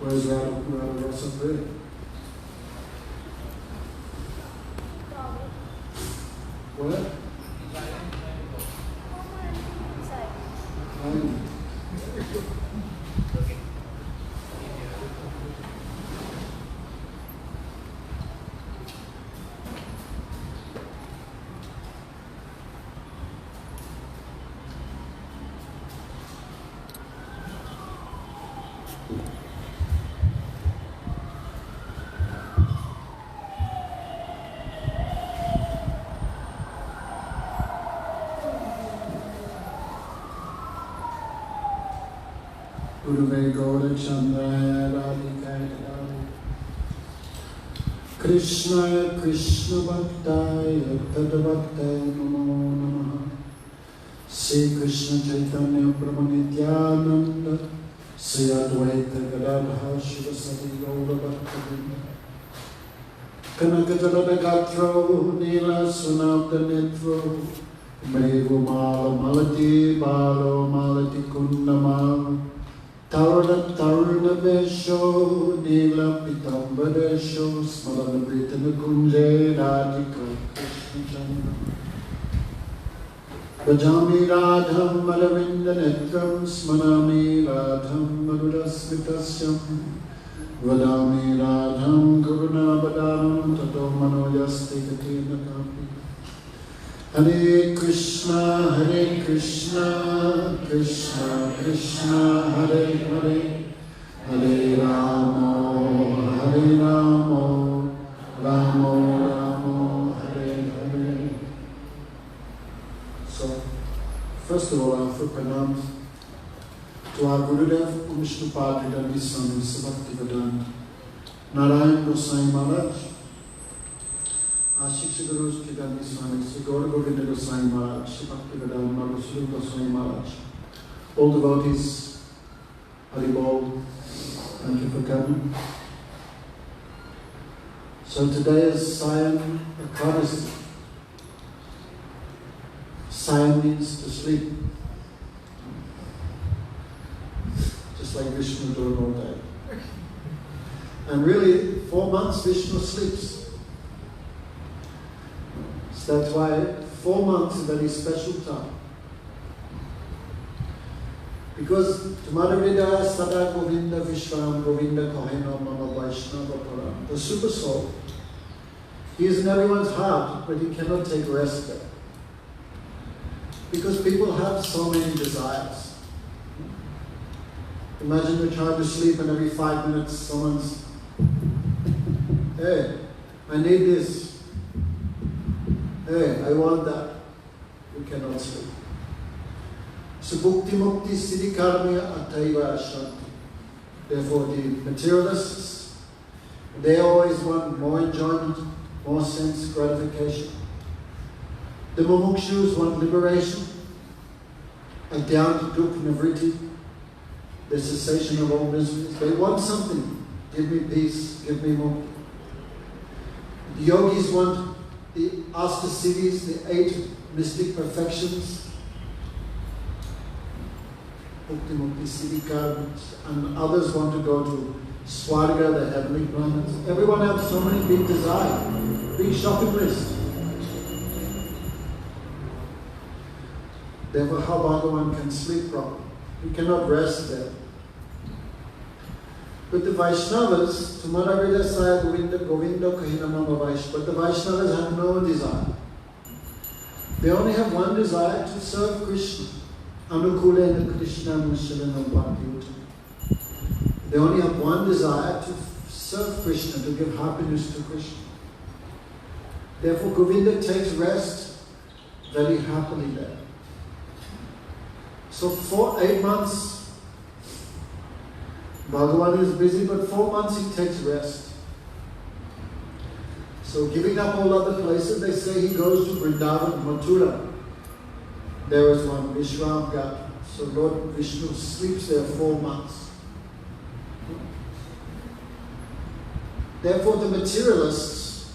Where's Radha Bread? What? Uruve Gaura Chandraya Radhikaya Radhi Krishnaya Krishna Bhaktaya Tadabhaktaya Namo Namaha Sri Krishna Chaitanya Prabhu Nityananda Sri Advaita Gadadha Shivasati Gaura Bhaktivinoda Kanakajalada Gatro Nila Sunabda Netro Mevu Mala Malati Balo Malati Kundamala Taruna Vesho, Nila Pitambadesho, Smalana Pritana Kunje, Radhika Krishna Chandra. Bhajami Radham Malavinda Netram, Smanami Radham Madhurasmitasyam, Vadami Radham Guruna Badam, Tato Manoyasti Katina Kapi. Hare Krishna, Krishna Krishna, Hare Hare, Hare Rama, Rama Rama, Hare Hare. So, first of all, I offer pranams to our Gurudev, Vishnupada Reddy Swami Bhaktivedanta, Narayan Goswami Maharaj, our Shiksha Gurus Kidani Swami, Sri Gaura Govinda Goswami Maharaj, Sri Bhaktivedanta Madhusudana Goswami Maharaj, all devotees, Haribol, thank you for coming. So today is Sayana Ekadasi. Sayan means to sleep, just like Vishnu doing all day. And really, 4 months Vishnu sleeps. So that's why 4 months is a very special time. Because Tumadavida Sada Govinda Vishram Govinda Kohena Mama Vaishnava Param, the Super Soul, he is in everyone's heart, but he cannot take rest there. Because people have so many desires. Imagine you're trying to sleep and every 5 minutes someone's, hey, I need this. Hey, I want that. You cannot sleep. So bhukti mukti siddhi karma ataiva shanti. Therefore the materialists, they always want more enjoyment, more sense gratification. The mumukshus want liberation, adhyanta dukkha nivritti, the cessation of all miseries. They want something. Give me peace, give me mukti. The yogis want the astasiddhis, the 8 mystic perfections, bhukti mukti siddhi karmas, and others want to go to Swarga, the heavenly planets. Everyone has so many big desires, big shopping list. Therefore, how Bhagavan can sleep properly? He cannot rest there. But the Vaishnavas, Tumadavida Saya Govinda Govinda Kahina Mama Vaishnava, but the Vaishnavas have no desire. They only have one desire, to serve Krishna. Anukulena Krishna Mushalanam Bhakti. They only have one desire, to serve Krishna, to give happiness to Krishna. Therefore Govinda takes rest very happily there. So for 8 months, Bhagavan is busy, but 4 months he takes rest. So giving up all other places, they say he goes to Vrindavan, Mathura. There is one, Vishram Ghat. So Lord Vishnu sleeps there 4 months. Therefore the materialists,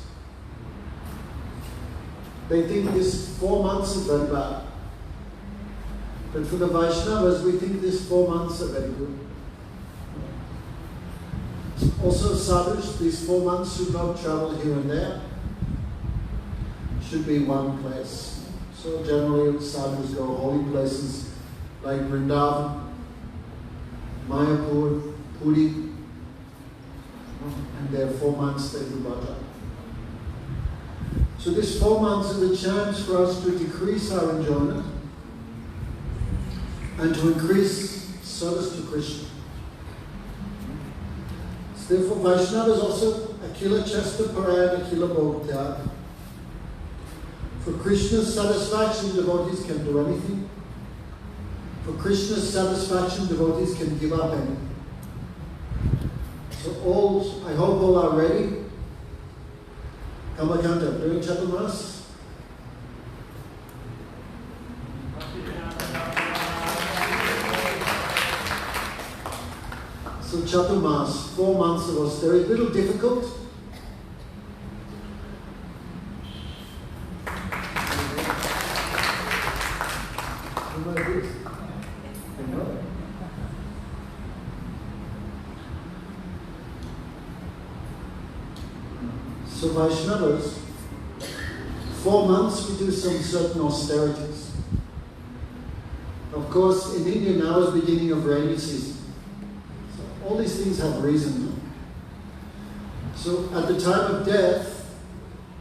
they think this 4 months is very bad. But for the Vaishnavas, we think these 4 months are very good. Also sadhus, these 4 months should not travel here and there. Should be one place. So generally sadhus go holy places like Vrindavan, Mayapur, Puri, and there 4 months they do bhajan. So this 4 months is a chance for us to decrease our enjoyment and to increase service to Krishna. So therefore Vaishnava is also Akila Chesta Parayana Akila Bhoktyag. For Krishna's satisfaction, devotees can do anything. For Krishna's satisfaction, devotees can give up anything. So I hope all are ready. Kamakanta, during Chaturmasya. So Chaturmasya, 4 months of austerity, a little difficult. So Vaishnavas, 4 months we do some certain austerities. Of course, in India now is beginning of rainy season. So all these things have reason. So at the time of death,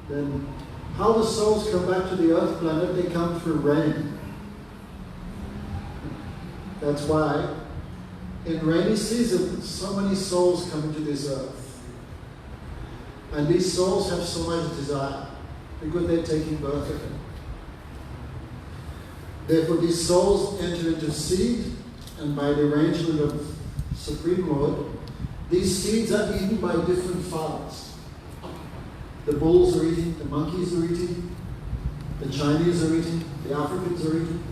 then how the souls come back to the earth planet, they come through rain. That's why in rainy season, so many souls come into this earth. And these souls have so much desire because they're taking birth again. Therefore, these souls enter into seed, and by the arrangement of Supreme Lord, these seeds are eaten by different fathers. The bulls are eating, the monkeys are eating, the Chinese are eating, the Africans are eating.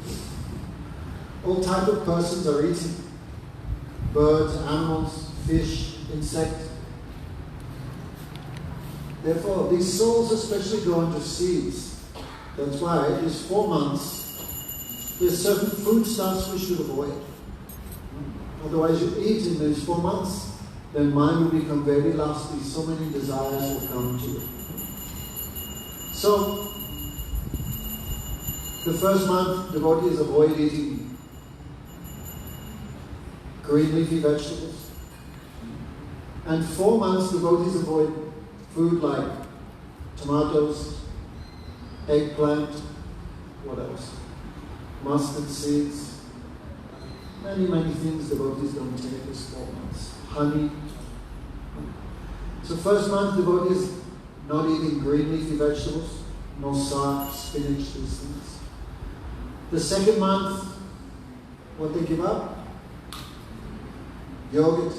All types of persons are eating. Birds, animals, fish, insects. Therefore, these souls especially go into seeds. That's why these 4 months, there's certain foodstuffs we should avoid. Otherwise, you eat in these 4 months, then mind will become very lusty. So many desires will come to you. So, the first month, devotees avoid eating green leafy vegetables. And 4 months devotees avoid food like tomatoes, eggplant, what else? Mustard seeds. Many things devotees don't take this 4 months. Honey. So first month devotees not eating green leafy vegetables, no saag, spinach, these things. The second month, what they give up? Yogurt.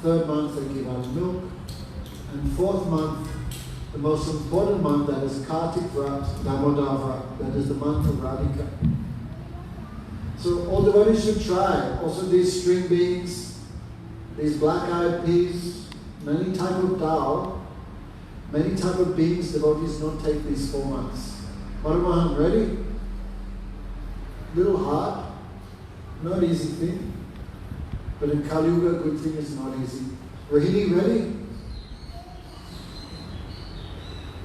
Third month they give up milk. And fourth month, the most important month, that is Kartik Vrat, Damodar Vrat, that is the month of Radhika. So all devotees should try. Also these string beans, these black-eyed peas, many type of dal, many type of beans devotees don't take these 4 months. Paramahan, ready? Little hard, not easy thing. But in Kali Yuga, good thing is not easy. Rohini, ready?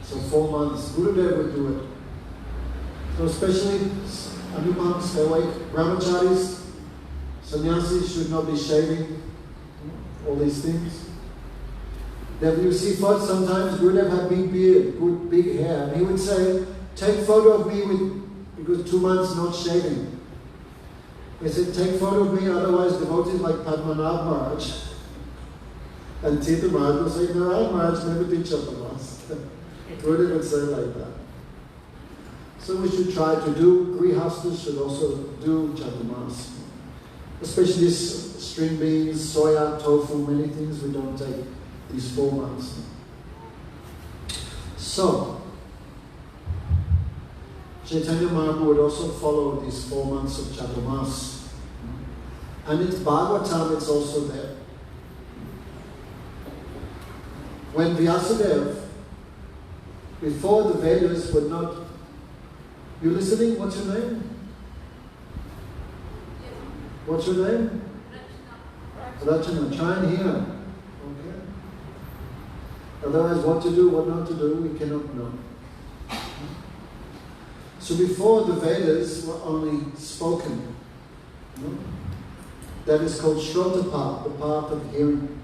So 4 months, Gurudev would do it. So especially Anupam, stay awake. Brahmacharis, sannyasis should not be shaving, all these things. Then you see first sometimes Gurudev had big beard, good big hair, and he would say, take photo of me because 2 months not shaving. He said, take photo of me, otherwise devotees like Padmanabh Maharaj and Tita Maharaj will say, Narayan Maharaj never did Chaturmasya. Gurudev would say like that. So we should try to do, Grihastas should also do Chaturmasya. Especially string beans, soya, tofu, many things we don't take these 4 months. So, Chaitanya Mahaprabhu would also follow these 4 months of Chaturmasya. And in Bhagavatam it's also there. When Vyasadeva, before the Vedas were not... You listening? What's your name? What's your name? Rachana. Try and hear. Okay. Otherwise, what to do, what not to do, we cannot know. So before the Vedas were only spoken. That is called Shrota path, the path of hearing.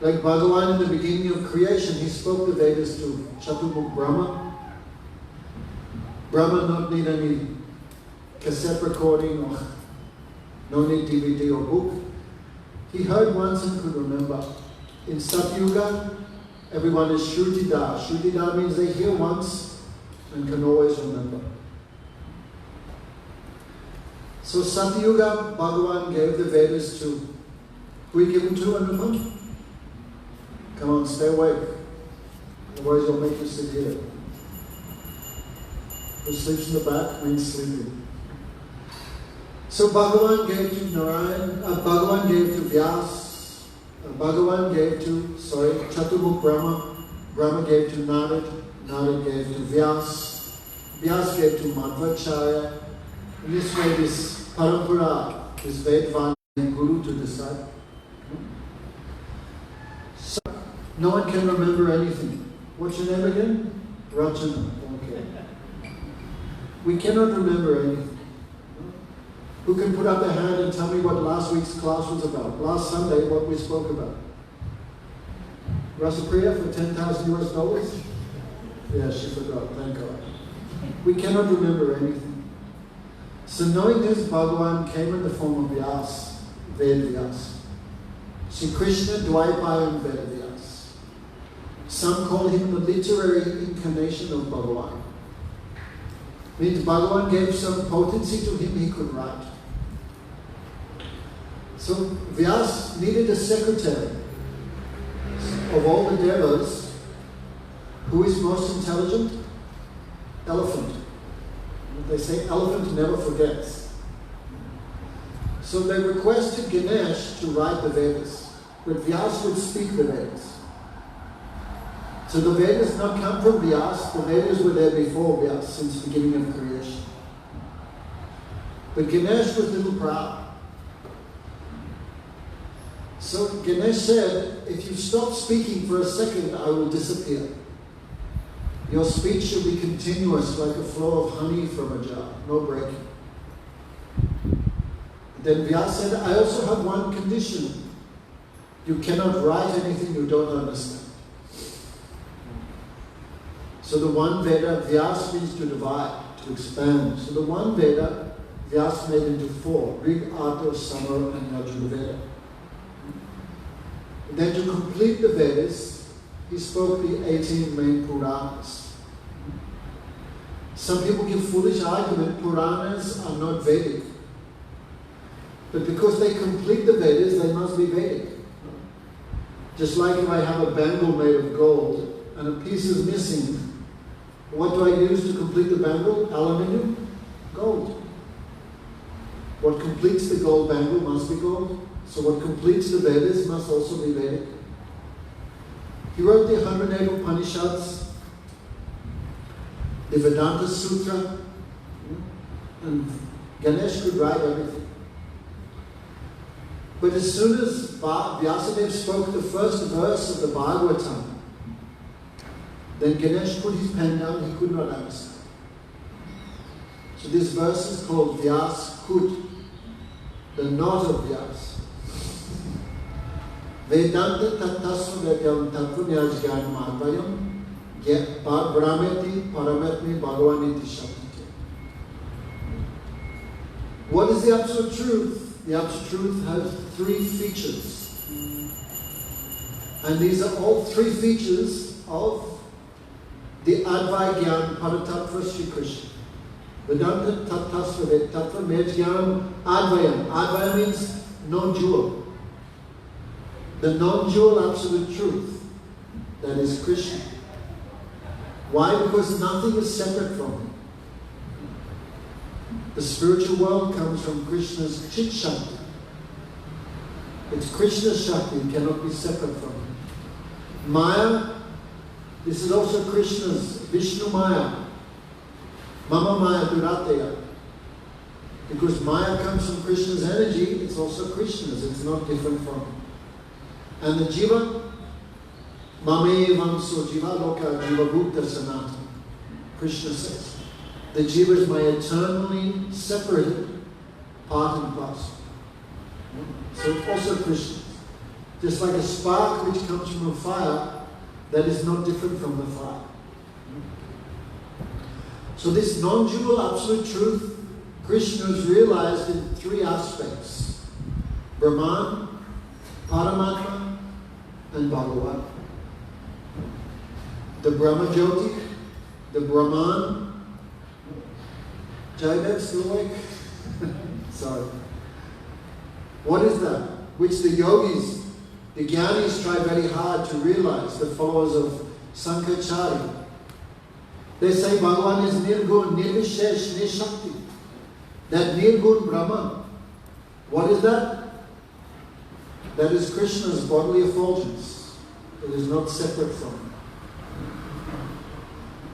Like Bhagavan in the beginning of creation, he spoke the Vedas to Chaturmukh Brahma. Brahma not need any cassette recording or no need DVD or book. He heard once and could remember. In Satyuga, everyone is Shrutida. Shrutida means they hear once and can always remember. So Satyuga, Bhagavan gave the Vedas to, who he given to, Anupam? Come on, stay awake. Otherwise I'll make you sit here. Who sleeps in the back means sleeping. So Bhagavan gave to Narayan, Bhagavan gave to Vyas, Bhagavan gave to, Chaturmukh Brahma, Brahma gave to Narad, Narad gave to Vyas, Vyas gave to Madhvacharya. In this way, this parampara, this Vedvana Guru to decide. So, no one can remember anything. What's your name again? Rachana. Okay. We cannot remember anything. Who can put up their hand and tell me what last week's class was about? Last Sunday, what we spoke about? Rasapriya for $10,000 US? Yeah, she forgot. Thank God. We cannot remember anything. So knowing this, Bhagavan came in the form of Vyas, Ved Vyas. Sri Krishna, Dvaipaya and Ved Vyas. Some call him the literary incarnation of Bhagavan. Means Bhagavan gave some potency to him, he could write. So Vyas needed a secretary of all the devas. Who is most intelligent? Elephant. They say elephant never forgets. So they requested Ganesh to write the Vedas, but Vyas would speak the Vedas. So the Vedas not come from Vyas, the Vedas were there before Vyas, since the beginning of creation. But Ganesh was a little proud. So Ganesh said, if you stop speaking for a second, I will disappear. Your speech should be continuous like a flow of honey from a jar, no breaking. And Then Vyasa said, I also have one condition. You cannot write anything you don't understand. So the one Veda, Vyasa means to divide, to expand. So the one Veda, Vyasa made into 4, Rig, Artha, Samara, and Yajurveda. Then to complete the Vedas, he spoke the 18 main Puranas. Some people give foolish argument, Puranas are not Vedic. But because they complete the Vedas, they must be Vedic. Just like if I have a bangle made of gold and a piece is missing, what do I use to complete the bangle? Aluminium? Gold. What completes the gold bangle must be gold. So what completes the Vedas must also be Vedic. He wrote the 108 Upanishads, the Vedanta Sutra, and Ganesh could write everything. But as soon as Vyasadeva spoke the first verse of the Bhagavatam, then Ganesh put his pen down, he could not understand. So this verse is called Vyas Kut, the knot of Vyas. Vedanta tattasva vedyam tattva nyajgyan madhvayam brahmeti paramatmi bhagavaniti shabdite. What is the absolute truth? The absolute truth has 3 features. And these are all 3 features of the Advaigyan Paratattva Shri Krishna. Vedanta tattasva tattva nyajgyan advayam. Advayam means non-dual. The non-dual absolute truth, that is Krishna. Why? Because nothing is separate from him. The spiritual world comes from Krishna's Chit Shakti. It's Krishna's Shakti, it cannot be separate from him. Maya, this is also Krishna's, Vishnu Maya. Mama Maya Durateya. Because Maya comes from Krishna's energy, it's also Krishna's, it's not different from him. And the Jiva, Mame Vamso Jiva Loka Jiva Bhukta Sanatana. Krishna says, the Jiva is my eternally separated part and parcel. So it's also Krishna. Just like a spark which comes from a fire, that is not different from the fire. So this non-dual absolute truth, Krishna is realized in 3 aspects. Brahman, Paramatma, and Bhagavan. The Brahma Jyoti, the Brahman. Jaidev, still awake? Sorry. What is that? Which the yogis, the Gyanis try very hard to realize, the followers of Sankaracharya. They say Bhagavan is Nirgun, Nirvishesh, Nishakti. That Nirgun Brahman. What is that? That is Krishna's bodily effulgence. It is not separate from him.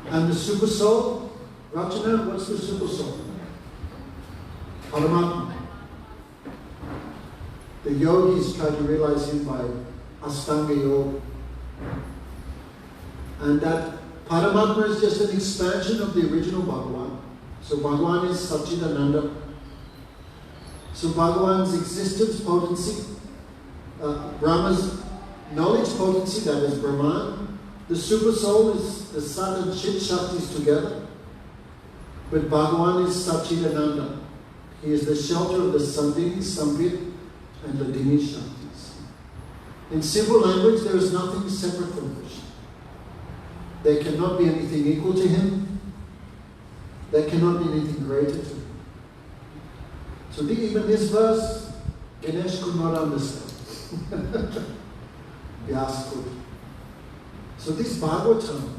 And the super soul, Rachana, what's the super soul? Paramatma. The yogis try to realize him by Astanga Yoga. And that Paramatma is just an expansion of the original Bhagavan. So Bhagavan is Satchidananda. So Bhagavan's existence potency, Brahma's knowledge potency, that is Brahman. The super soul is the Sat and Chit Shaktis together. But Bhagavan is Satchidananda. He is the shelter of the Sandhi, Sambhit, and the Dini Shaktis. In simple language, there is nothing separate from Krishna. There cannot be anything equal to him. There cannot be anything greater to him. So even this verse, Ganesh could not understand. Vyasa could. So this Bhagavatam,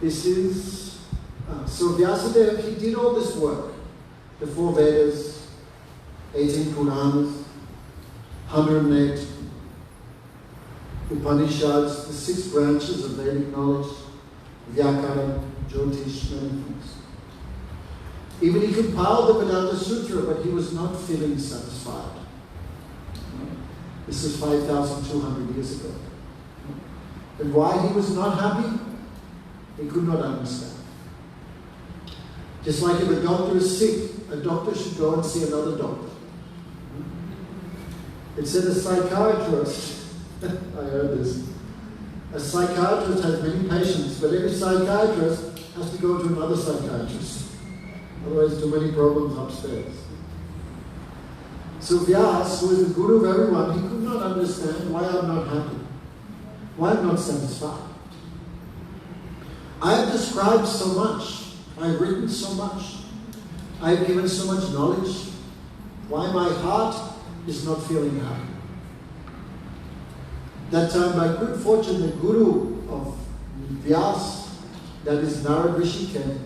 this is, so Vyasadeva, he did all this work. The 4 Vedas, 18 Puranas, 108 Upanishads, the 6 branches of Vedic knowledge, Vyakara, Jyotish, many things. Even he compiled the Vedanta Sutra, but he was not feeling satisfied. This is 5,200 years ago. And why he was not happy, he could not understand. Just like if a doctor is sick, a doctor should go and see another doctor. It said a psychiatrist, I heard this, a psychiatrist has many patients, but every psychiatrist has to go to another psychiatrist. Otherwise, too many problems upstairs. So Vyas, who is the guru of everyone, he could not understand why I'm not happy, why I'm not satisfied. I have described so much, I've written so much, I've given so much knowledge. Why my heart is not feeling happy? That time, by good fortune, the guru of Vyas, that is Narad Rishi, came.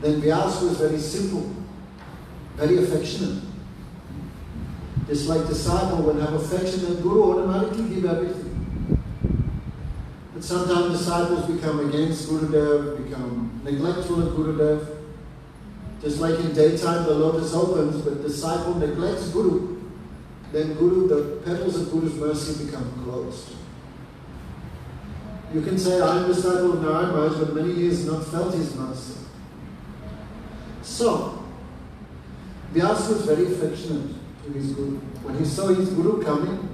Then Vyas was very simple, very affectionate. Just like disciple would have affection, and guru automatically give everything. But sometimes disciples become against Gurudev, become neglectful of Gurudev. Just like in daytime the lotus opens, but disciple neglects Guru, then Guru, the petals of Guru's mercy become closed. You can say, I am disciple of Narayan Maharaj, but many years not felt his mercy. So, Vyasa was very affectionate to his Guru. When he saw his Guru coming,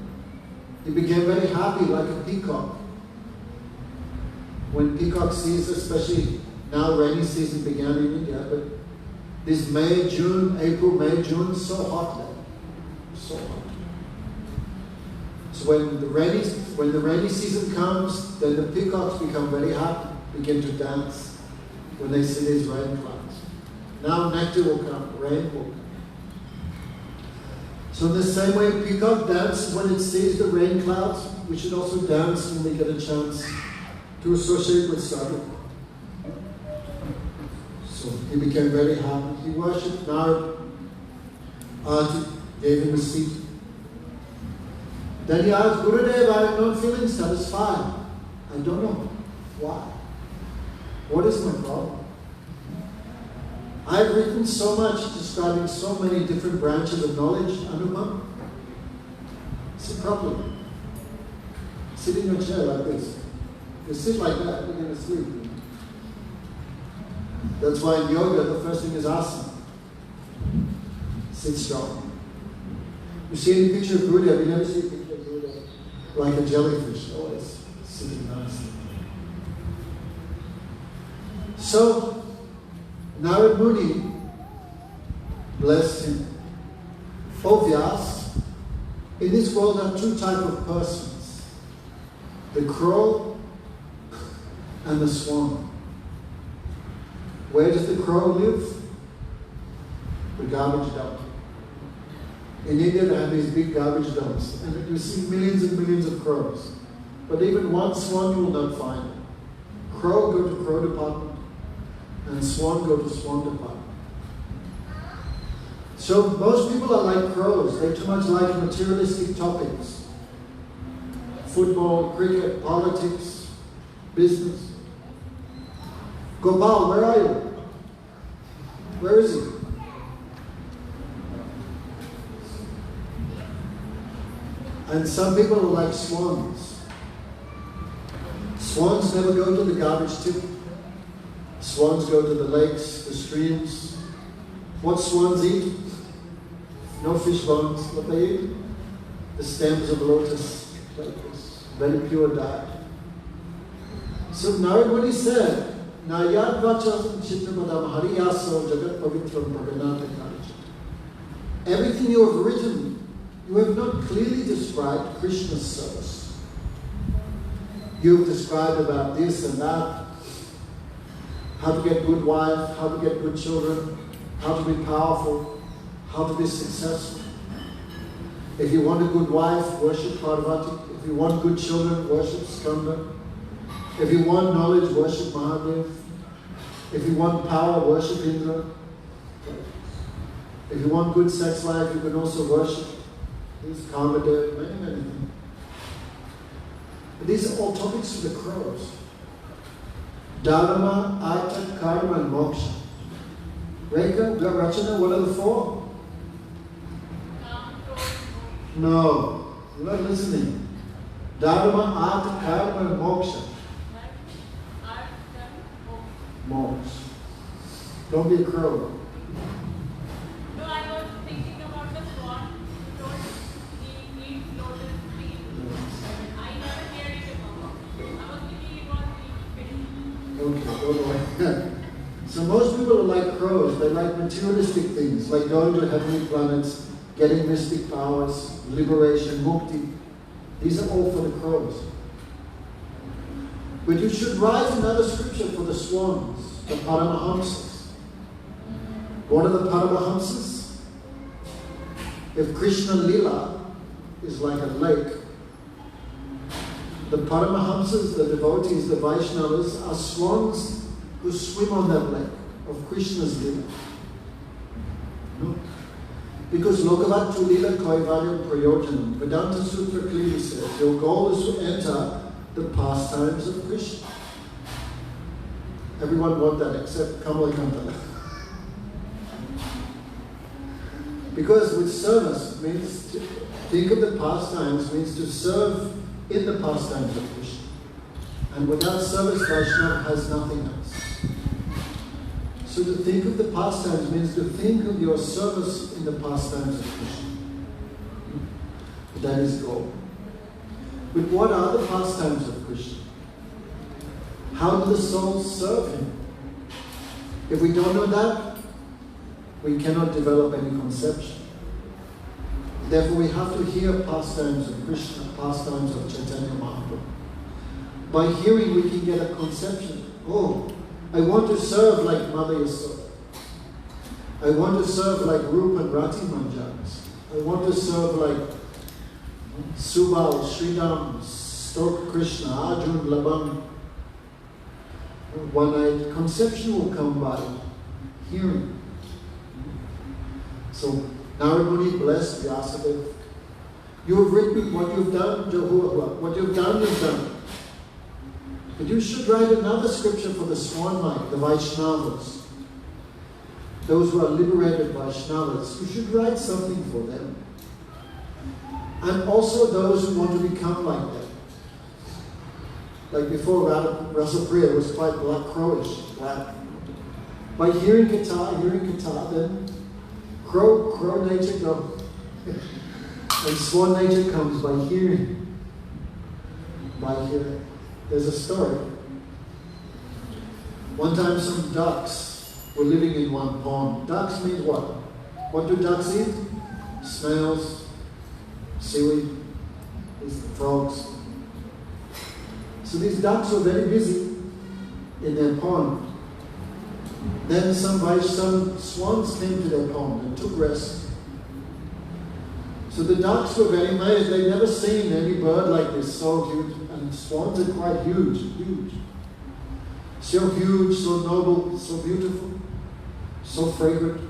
he became very happy like a peacock. When peacock sees, especially now rainy season began in India, but this May, June, April, May, June, so hot there. So hot. So when the rainy season comes, then the peacocks become very happy, begin to dance when they see these rain clouds. Now nectar will come, rain will come. So in the same way peacock dances when it sees the rain clouds, we should also dance when we get a chance to associate with sadhu. So he became very happy. He worshipped Narad. Arti gave him a seat. Then he asked, Gurudev, I am not feeling satisfied. I don't know why. What is my problem? I've written so much describing so many different branches of knowledge, Anupam. It's a problem. Sit in your chair like this. You sit like that, you're going to sleep. That's why in yoga, the first thing is asana. Sit strong. You see any picture of Gurudev, you never see a picture of Gurudev like a jellyfish, always sitting nicely. So, Narad Muni blessed him. O Vyas, in this world are two types of persons, the crow and the swan. Where does the crow live? The garbage dump. In India they have these big garbage dumps, and you see millions and millions of crows. But even one swan you will not find. Crow go to crow department, and swan go to swan department. So most people are like crows. They too much like materialistic topics. Football, cricket, politics, business. Gopal, where are you? Where is he? And some people are like swans. Swans never go to the garbage tip. Swans go to the lakes, the streams. What swans eat? No fish bones. What they eat? The stems of lotus. Like this. Very pure diet. So Narad Muni said, Nayad vacham chittamadam hariyaso jagat pavitram praganatakaja. Everything you have written, you have not clearly described Krishna's service. You have described about this and that, how to get good wife, how to get good children, how to be powerful, how to be successful. If you want a good wife, worship Parvati. If you want good children, worship Skanda. If you want knowledge, worship Mahadev. If you want power, worship Indra. If you want good sex life, you can also worship these Kamadev, many things. But these are all topics for the crows. Dharma, Artha, Karma, and Moksha. Rekha, Rachana, what are the four? No, you're not listening. Dharma, Artha, Karma, and Moksha. Moksha. Don't be a crow. No, I was thinking about the swan who told he eats lotus tree. I never heard it before. I was thinking it was fish. Okay, go away. So most people are like crows. They like materialistic things, like going to heavenly planets, getting mystic powers, liberation, mukti. These are all for the crows. But you should write another scripture for the swans, the Paramahamsas. What are the Paramahamsas? If Krishna Lila is like a lake, the Paramahamsas, the devotees, the Vaishnavas, are swans who swim on that lake of Krishna's Lila. No? Because Lokavat tu Lila Kaivalyam Prayojanam, Vedanta Sutra clearly says, your goal is to enter the pastimes of Krishna. Everyone want that except Kamalakanta. Because with service means to think of the pastimes, means to serve in the pastimes of Krishna. And without service, Vaishnava has nothing else. So to think of the pastimes means to think of your service in the pastimes of Krishna. That is goal. But what are the pastimes of Krishna? How do the souls serve Him? If we don't know that, we cannot develop any conception. Therefore, we have to hear pastimes of Krishna, pastimes of Chaitanya Mahaprabhu. By hearing, we can get a conception. Oh, I want to serve like Mother Yasoda. I want to serve like Rupa and Rati Manjaris. I want to serve like Subal, Sridham, Stoka Krishna, Arjun, Laban. One night, conception will come by hearing. So, Narayani blessed Vyasadeva. You have written what you've done, Jehovah. What you've done, you've done. But you should write another scripture for the swan-like, the Vaishnavas. Those who are liberated Vaishnavas. You should write something for them. And also those who want to become like them. Like before, Rasapriya was quite black, crowish, black. By hearing guitar, then crow nature goes. And swan nature comes by hearing. By hearing. There's a story. One time some ducks were living in one pond. Ducks means what? What do ducks eat? Snails, seaweed, these frogs. So these ducks were very busy in their pond. Then some swans came to their pond and took rest. So the ducks were very amazed. They'd never seen any bird like this, so huge. And swans are quite huge. So huge, so noble, so beautiful, so fragrant.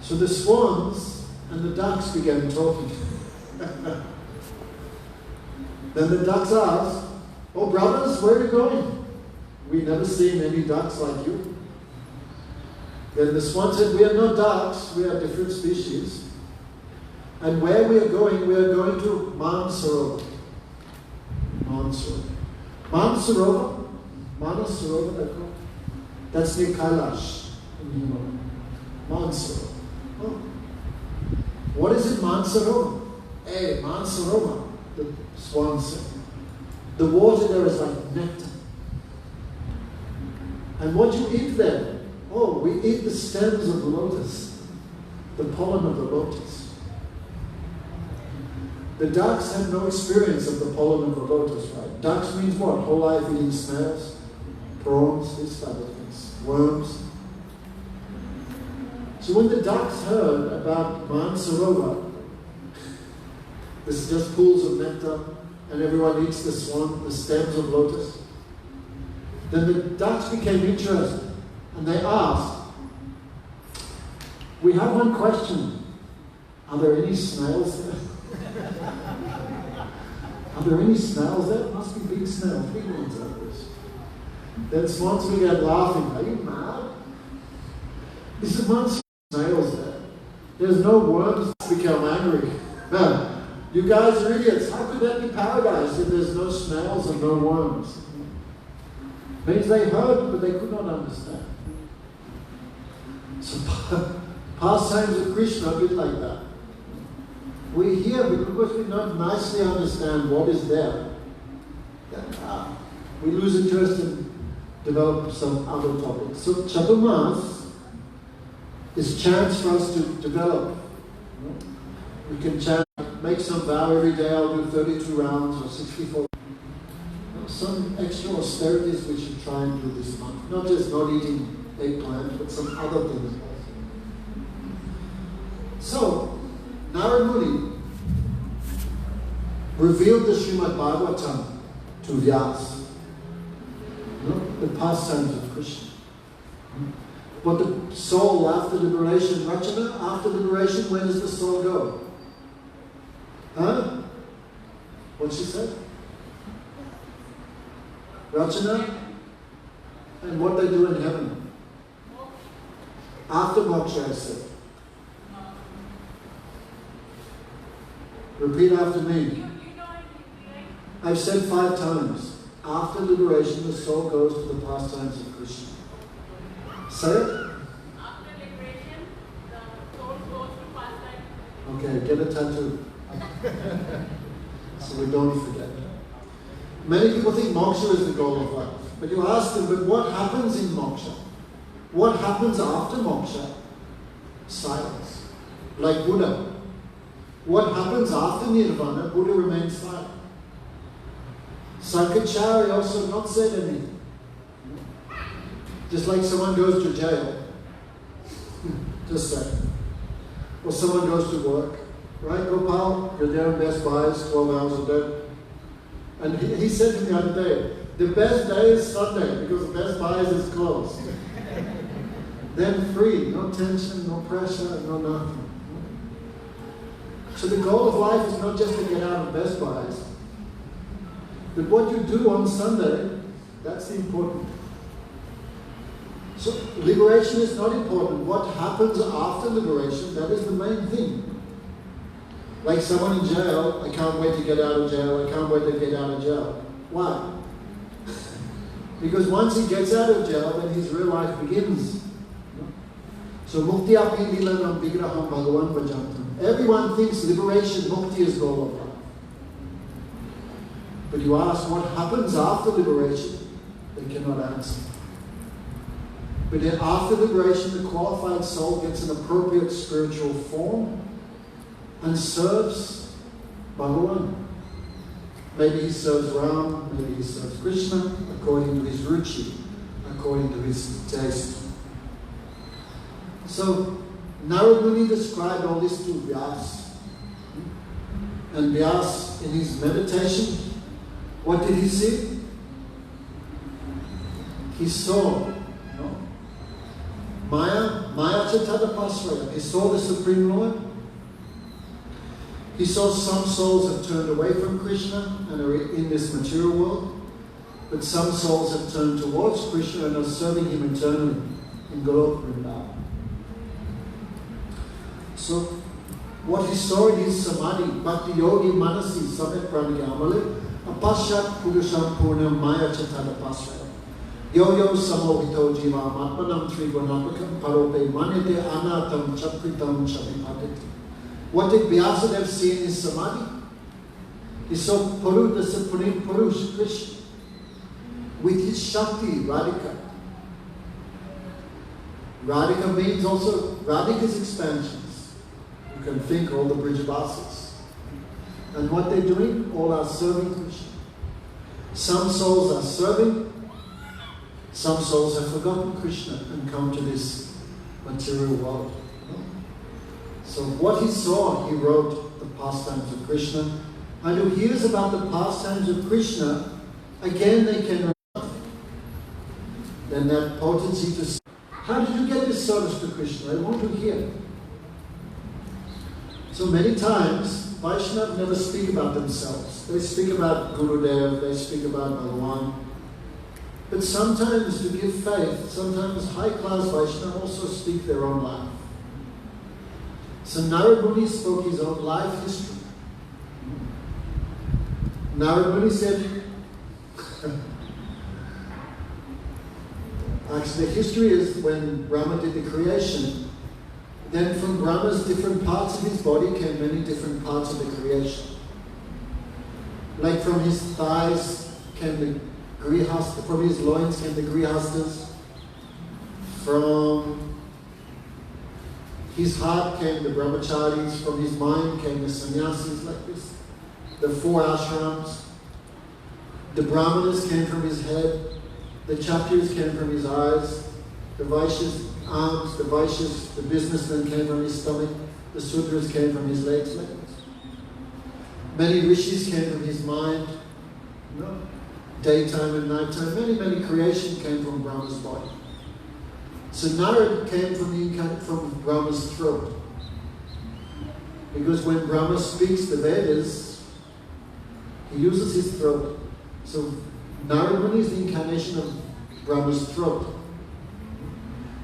So the swans and the ducks began talking. Then the ducks asked, "Oh brothers, where are you going? We've never seen any ducks like you." Then the swan said, "We are not ducks, we are different species. And where we are going to Mansarovar." Mansarovar, that's near Kailash in Himalaya. Mansarovar. Oh. What is it, Mansarovar? Hey, Mansarovar, the swan said. The water there is like nectar. And what you eat there? Oh, we eat the stems of the lotus, the pollen of the lotus. The ducks have no experience of the pollen of the lotus, right? Ducks means what? Whole life eating snails, prawns, these type of things, worms. So when the ducks heard about Mansarovar, this is just pools of nectar, and everyone eats the stems of lotus, then the ducks became interested, and they asked, "We have one question. Are there any snails there?" Are there any snails there? Must be big snails, big ones like this. Then swans began laughing. Are you mad? This is one snails there. There's no worms to become angry. You guys are idiots. How could that be paradise if there's no snails and no worms? Means they heard, but they could not understand. So pastimes of Krishna are a bit like that. We hear because we don't nicely understand what is there. We lose interest and develop some other topics. So Chaturmasya is chance for us to develop. We can chant, make some vow every day. I'll do 32 rounds or 64. Some extra austerities we should try and do this month. Not just not eating eggplant, but some other things also. So, Narad Muni revealed the Srimad Bhagavatam to Vyasa. The pastimes of Krishna. But the soul after liberation, Rachana, after liberation, where does the soul go? Huh? What she said? Rachana? And what they do in heaven? After moksha, I said. Repeat after me. I've said 5 times. After liberation, the soul goes to the pastimes of Krishna. Say it. After liberation, the soul goes to pastimes. Okay, get a tattoo. So we don't forget. Many people think moksha is the goal of life. But you ask them, but what happens in moksha? What happens after moksha? Silence. Like Buddha. What happens after nirvana? Buddha remains silent. Sankaracharya also not said anything. Just like someone goes to jail. Just say. Or someone goes to work. Right, Gopal? You're there in Best Buys, 12 hours a day. And he said to me the other day, the best day is Sunday because Best Buys is closed. Then free, no tension, no pressure, no nothing. So the goal of life is not just to get out of Best Buys, but what you do on Sunday, that's the important. So liberation is not important. What happens after liberation, that is the main thing. Like someone in jail, I can't wait to get out of jail, I can't wait to get out of jail. Why? Because once he gets out of jail, then his real life begins. So mukti api nilanam vigraham bhagavan vajantam. Everyone thinks liberation, mukti is goal of life. But you ask what happens after liberation, they cannot answer. But then after liberation, the qualified soul gets an appropriate spiritual form and serves Bhagavan. Maybe he serves Ram, maybe he serves Krishna, according to his ruchi, according to his taste. So, Narad Muni described all this to Vyasa. And Vyasa, in his meditation, what did he see? He saw, Maya Chaturmasya. He saw the Supreme Lord. He saw some souls have turned away from Krishna and are in this material world, but some souls have turned towards Krishna and are serving him eternally in Goloka Vrindavan. So, what he saw in his samadhi, Bhakti Yogi Manasi Samet Pranagamale, Apashat Purusham Purnam Maya Chaturmasya. Yo samohito jiva matmanam trigunapakam parope manite anatam chapritam chavipaditi. What did Vyasadeva see in his samadhi? He saw the Supreme Purush, Krishna, with his Shakti, Radhika. Radhika means also Radhika's expansions. You can think all the Brijavasas. And what they're doing, all are serving Krishna. Some souls are serving, some souls have forgotten Krishna and come to this material world. So what he saw, he wrote the pastimes of Krishna. And who hears about the pastimes of Krishna, again they can then that potency to say, how did you get this service to Krishna? I want to hear. So many times, Vaishnavas never speak about themselves. They speak about Gurudev, they speak about Bhagavan. But sometimes to give faith, sometimes high-class Vaishnavas also speak their own life. So Narad Muni spoke his own life history. Narad Muni said, Actually, the history is when Brahma did the creation, then from Brahma's different parts of his body came many different parts of the creation. Like from his thighs came the grihastas, from his loins came the grihastas, from his heart came the brahmacharis, from his mind came the sannyasis, like this, the 4 ashrams. The brahmanas came from his head, the kshatriyas came from his eyes, the vaishyas arms, the vaishyas, the businessmen came from his stomach, the sudras came from his legs. Many rishis came from his mind, daytime and nighttime. Many creation came from Brahma's body. So Narad came from Brahma's throat. Because when Brahma speaks the Vedas, he uses his throat. So Narad Muni is the incarnation of Brahma's throat.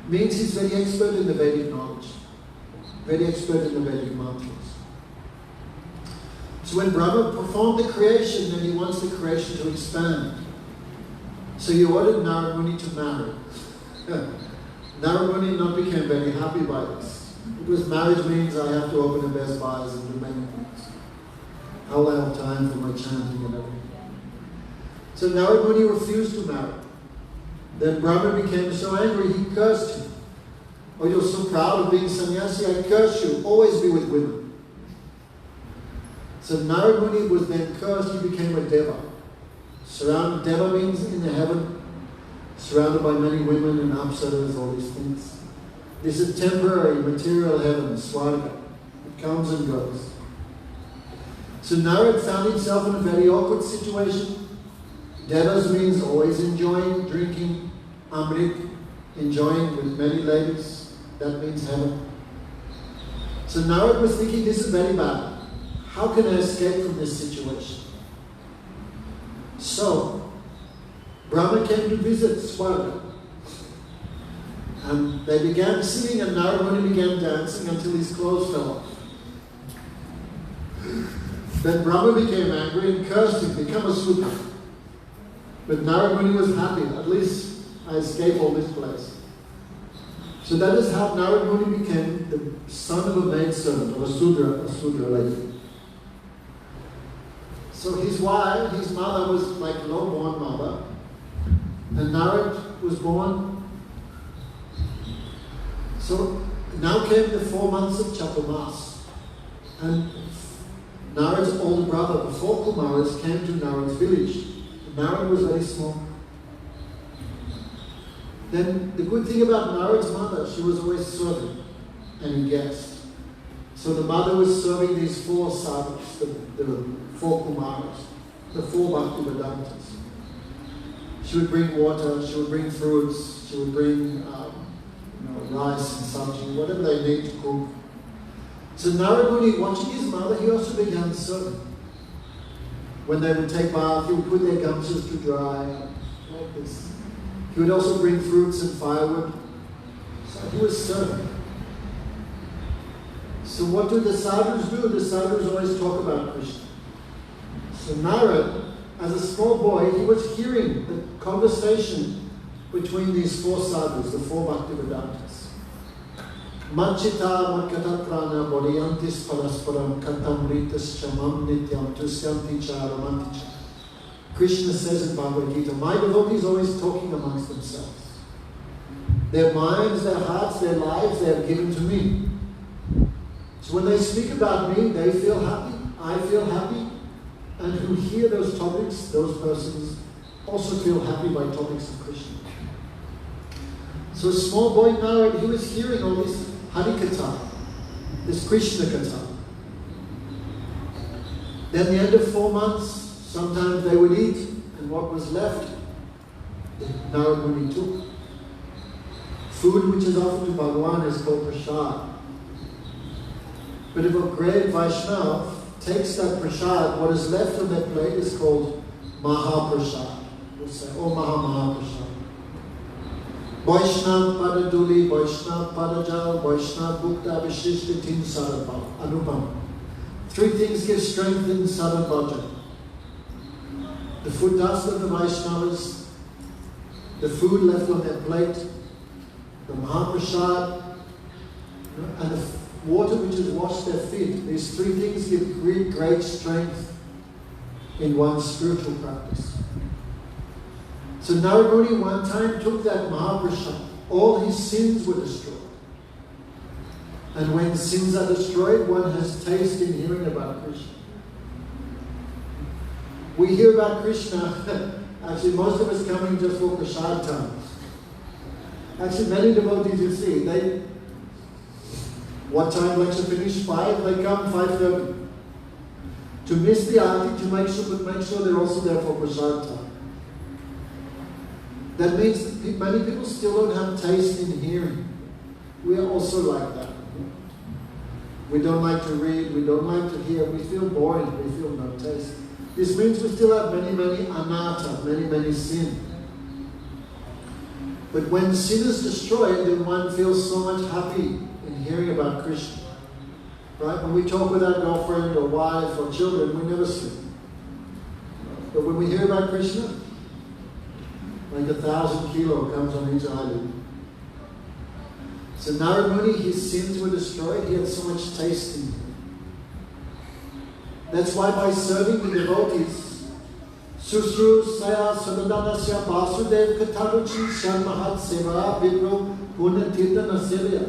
Means he's very expert in the Vedic knowledge, very expert in the Vedic mantras. So when Brahma performed the creation, then he wants the creation to expand. So he ordered Narad Muni to marry. Narad Muni not became very happy by this. Because marriage means I have to open a Best Buys and do many things. How will I have time for my chanting and everything? So Narad Muni refused to marry. Then Brahma became so angry, he cursed him. Oh, you're so proud of being sannyasi, I curse you. Always be with women. So Narad Muni was then cursed, he became a deva. Deva means in the heaven, surrounded by many women and apsaras, all these things. This is temporary, material heaven, swarga. It comes and goes. So Narad found himself in a very awkward situation. Devas means always enjoying, drinking, amrit, enjoying with many ladies. That means heaven. So Narad was thinking, this is very bad. How can I escape from this situation? So, Brahma came to visit Swarga. And they began singing and Narad Muni began dancing until his clothes fell off. Then Brahma became angry and cursed him, become a Sudra. But Narad Muni was happy, at least I escaped all this place. So that is how Narad Muni became the son of a maidservant, of a Sudra lady. So his wife, his mother was like a low-born mother, and Narad was born. So now came the 4 months of Chaturmasya, and Narad's older brother, the 4 Kumaras, came to Narad's village. Narad was very small. Then the good thing about Narad's mother, she was always serving and a guest. So the mother was serving these 4 sadhus, the 4 Kumaras, the 4 Bhaktivedantas. She would bring water, she would bring fruits, she would bring rice and sabji, whatever they need to cook. So Narad Muni, watching his mother, he also began serving. When they would take bath, he would put their gamchas to dry, like this. He would also bring fruits and firewood. So he was serving. So what do the sadhus do? The sadhus always talk about Krishna. So Narad, as a small boy, he was hearing the conversation between these 4 sadhus, the 4 Bhaktivedantas. Manchita makataprana bodhiyantis parasparam katam ritas chamam nityam tusyanti charamanti cha. Krishna says in Bhagavad Gita, my devotees always talking amongst themselves. Their minds, their hearts, their lives, they have given to me. So when they speak about me, they feel happy, I feel happy, and who hear those topics, those persons also feel happy by topics of Krishna. So a small boy Narad, he was hearing all this Harikatha, this Krishna Katha. Then the end of 4 months, sometimes they would eat, and what was left, Narad Muni took. Food which is offered to Bhagavan is called prasad. But if a great Vaishnava takes that prasad, what is left of that plate is called Mahaprasad. We'll say, oh Mahaprasad. Vaishnav Padaduli, Vaishnav Padajal, Vaishnav Bhukta Vishishta Tin Saradbhav, Anupam. 3 things give strength in Saradbhajan. The foot dust of the Vaishnavas, the food left on their plate, the Mahaprasad, and the water which has washed their feet. These three things give great strength in one's spiritual practice. So Narad Muni one time took that Mahaprasad. All his sins were destroyed. And when sins are destroyed, one has taste in hearing about Krishna. We hear about Krishna, actually most of us coming just for prasad time. Actually many devotees you see, what time lecture finish? 5, they come 5:30. To miss the aarti, to make sure they're also there for prasad time. That means that many people still don't have taste in hearing. We are also like that. We don't like to read, we don't like to hear, we feel boring, we feel no taste. This means we still have many anatta, many sin. But when sin is destroyed, then one feels so much happy in hearing about Krishna. Right? When we talk with our girlfriend or wife or children, we never sin. But when we hear about Krishna, like 1,000 kilo comes on each eyelid. So Narad Muni, his sins were destroyed. He had so much taste in him. That's why by serving the devotees, Susru Saya Sadadanasya Basudev Kataruchi Shanmahat Seva Vipro Punatirtha Nasilya.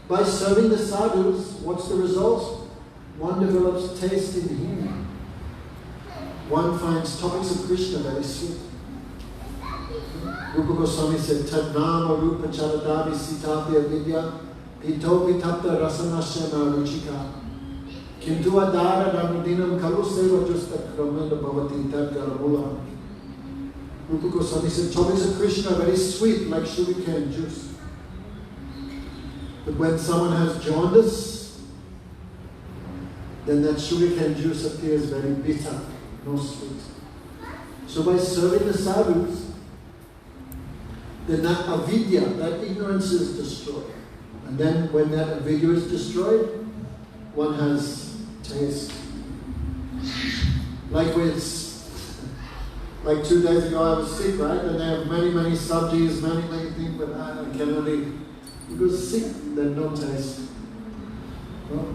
By serving the sadhus, what's the result? One develops taste in hearing. One finds topics of Krishna very sweet. Rupa Goswami said, Tadnama Rupa Charadami Sitapya Vidya Pitopi Tapta Rasanashana Ruchika Kintu Adara Ramudinam Kalu Seva Justa Kramenda Bhavati Tadgaramula. Rupa Goswami said, topics of Krishna are very sweet, like sugarcane juice. But when someone has jaundice, then that sugarcane juice appears very bitter, no sweet. So by serving the sadhus, then that avidya, that ignorance is destroyed. And then when that avidya is destroyed, one has taste. Like 2 days ago I was sick, right? And they have many subjects, many things, but I can only, because sick, then no taste.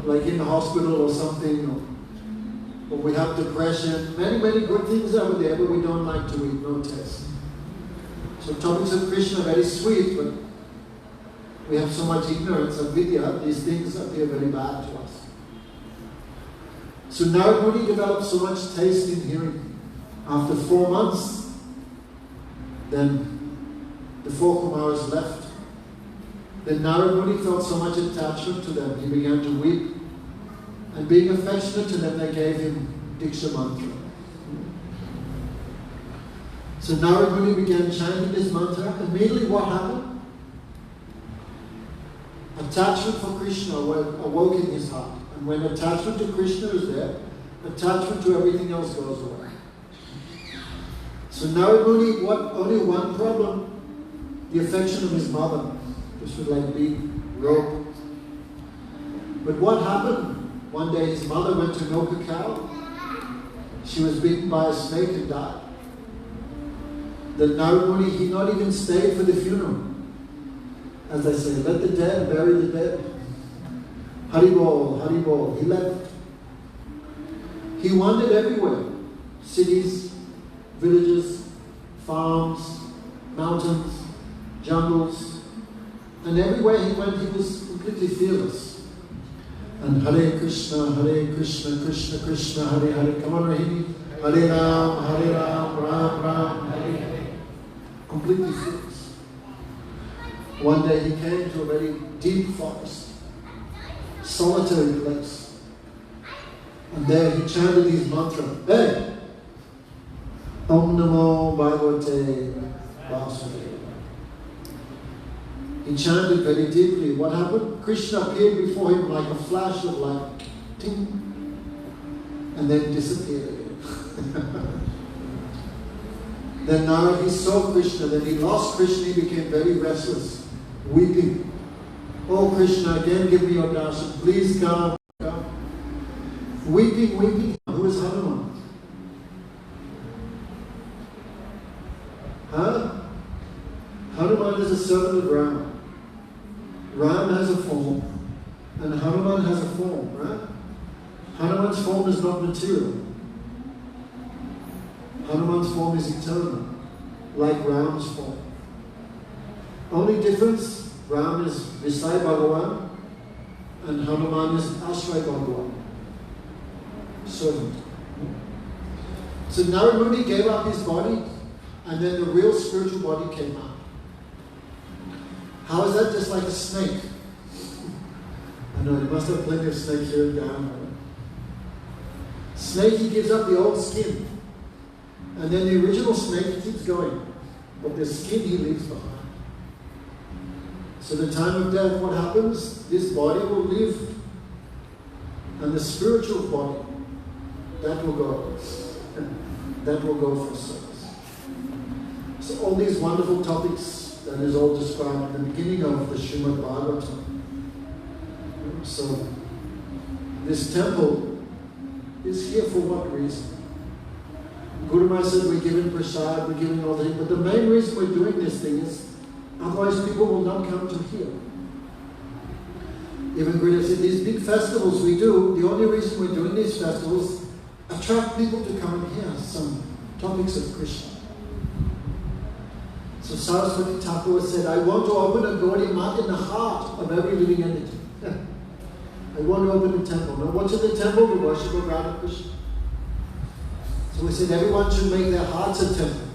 Like in the hospital or something, or we have depression, many good things over there, but we don't like to eat, no taste. So topics of Krishna are very sweet, but we have so much ignorance of vidya, these things appear very bad to us. So Narad Muni developed so much taste in hearing. After 4 months, then the 4 Kumaras left. Then Narad Muni felt so much attachment to them, he began to weep. And being affectionate to them, they gave him Diksha mantra. So Narad Muni began chanting this mantra. Immediately what happened? Attachment for Krishna awoke in his heart. And when attachment to Krishna is there, attachment to everything else goes away. So Narad Muni, only one problem, the affection of his mother. This was like being roped. But what happened? One day his mother went to milk a cow. She was bitten by a snake and died. Then Narad Muni, he not even stayed for the funeral. As I say, let the dead bury the dead. Haribol, Haribol. He left. He wandered everywhere. Cities, villages, farms, mountains, jungles. And everywhere he went, he was completely fearless. And Hare Krishna, Krishna Krishna, Hare Hare. Come on, Rahini. Hare Ram, Ram Ram, Hare Hare. Completely fearless. One day he came to a very deep forest, solitary place. And there he chanted these mantras. Hey! Om Namo Bhagavate Vasudeva. He chanted very deeply. What happened? Krishna appeared before him like a flash of light. Ting! And then disappeared again. Then Narad, he saw Krishna. Then he lost Krishna. He became very restless, weeping. Oh Krishna, again give me your darshan. Please come. Weeping. Who is Hanuman? Huh? Hanuman is a servant of Rama. Ram has a form, and Hanuman has a form, right? Hanuman's form is not material. Hanuman's form is eternal, like Ram's form. Only difference, Ram is Visai Bhagavan, and Hanuman is Ashray Bhagavan, servant. So Narada Muni gave up his body, and then the real spiritual body came out. How is that? Just like a snake. I know, you must have plenty of snakes here in Guyana. Snake, he gives up the old skin. And then the original snake keeps going. But the skin he leaves behind. So the time of death, what happens? This body will live. And the spiritual body, that will go. That will go for service. So all these wonderful topics that is all described in the beginning of the Srimad Bhagavatam. So this temple is here for what reason? Guru Maharaj said we're giving prasad, we're giving all things, but the main reason we're doing this thing is otherwise people will not come to here. Even Guru said these big festivals we do, the only reason we're doing these festivals attract people to come and hear some topics of Krishna. So Saraswati Thakur said, I want to open a Gaudiya Math in the heart of every living entity. I want to open a temple. Now what's in the temple? The worship of Radha Krishna. So we said everyone should make their hearts a temple.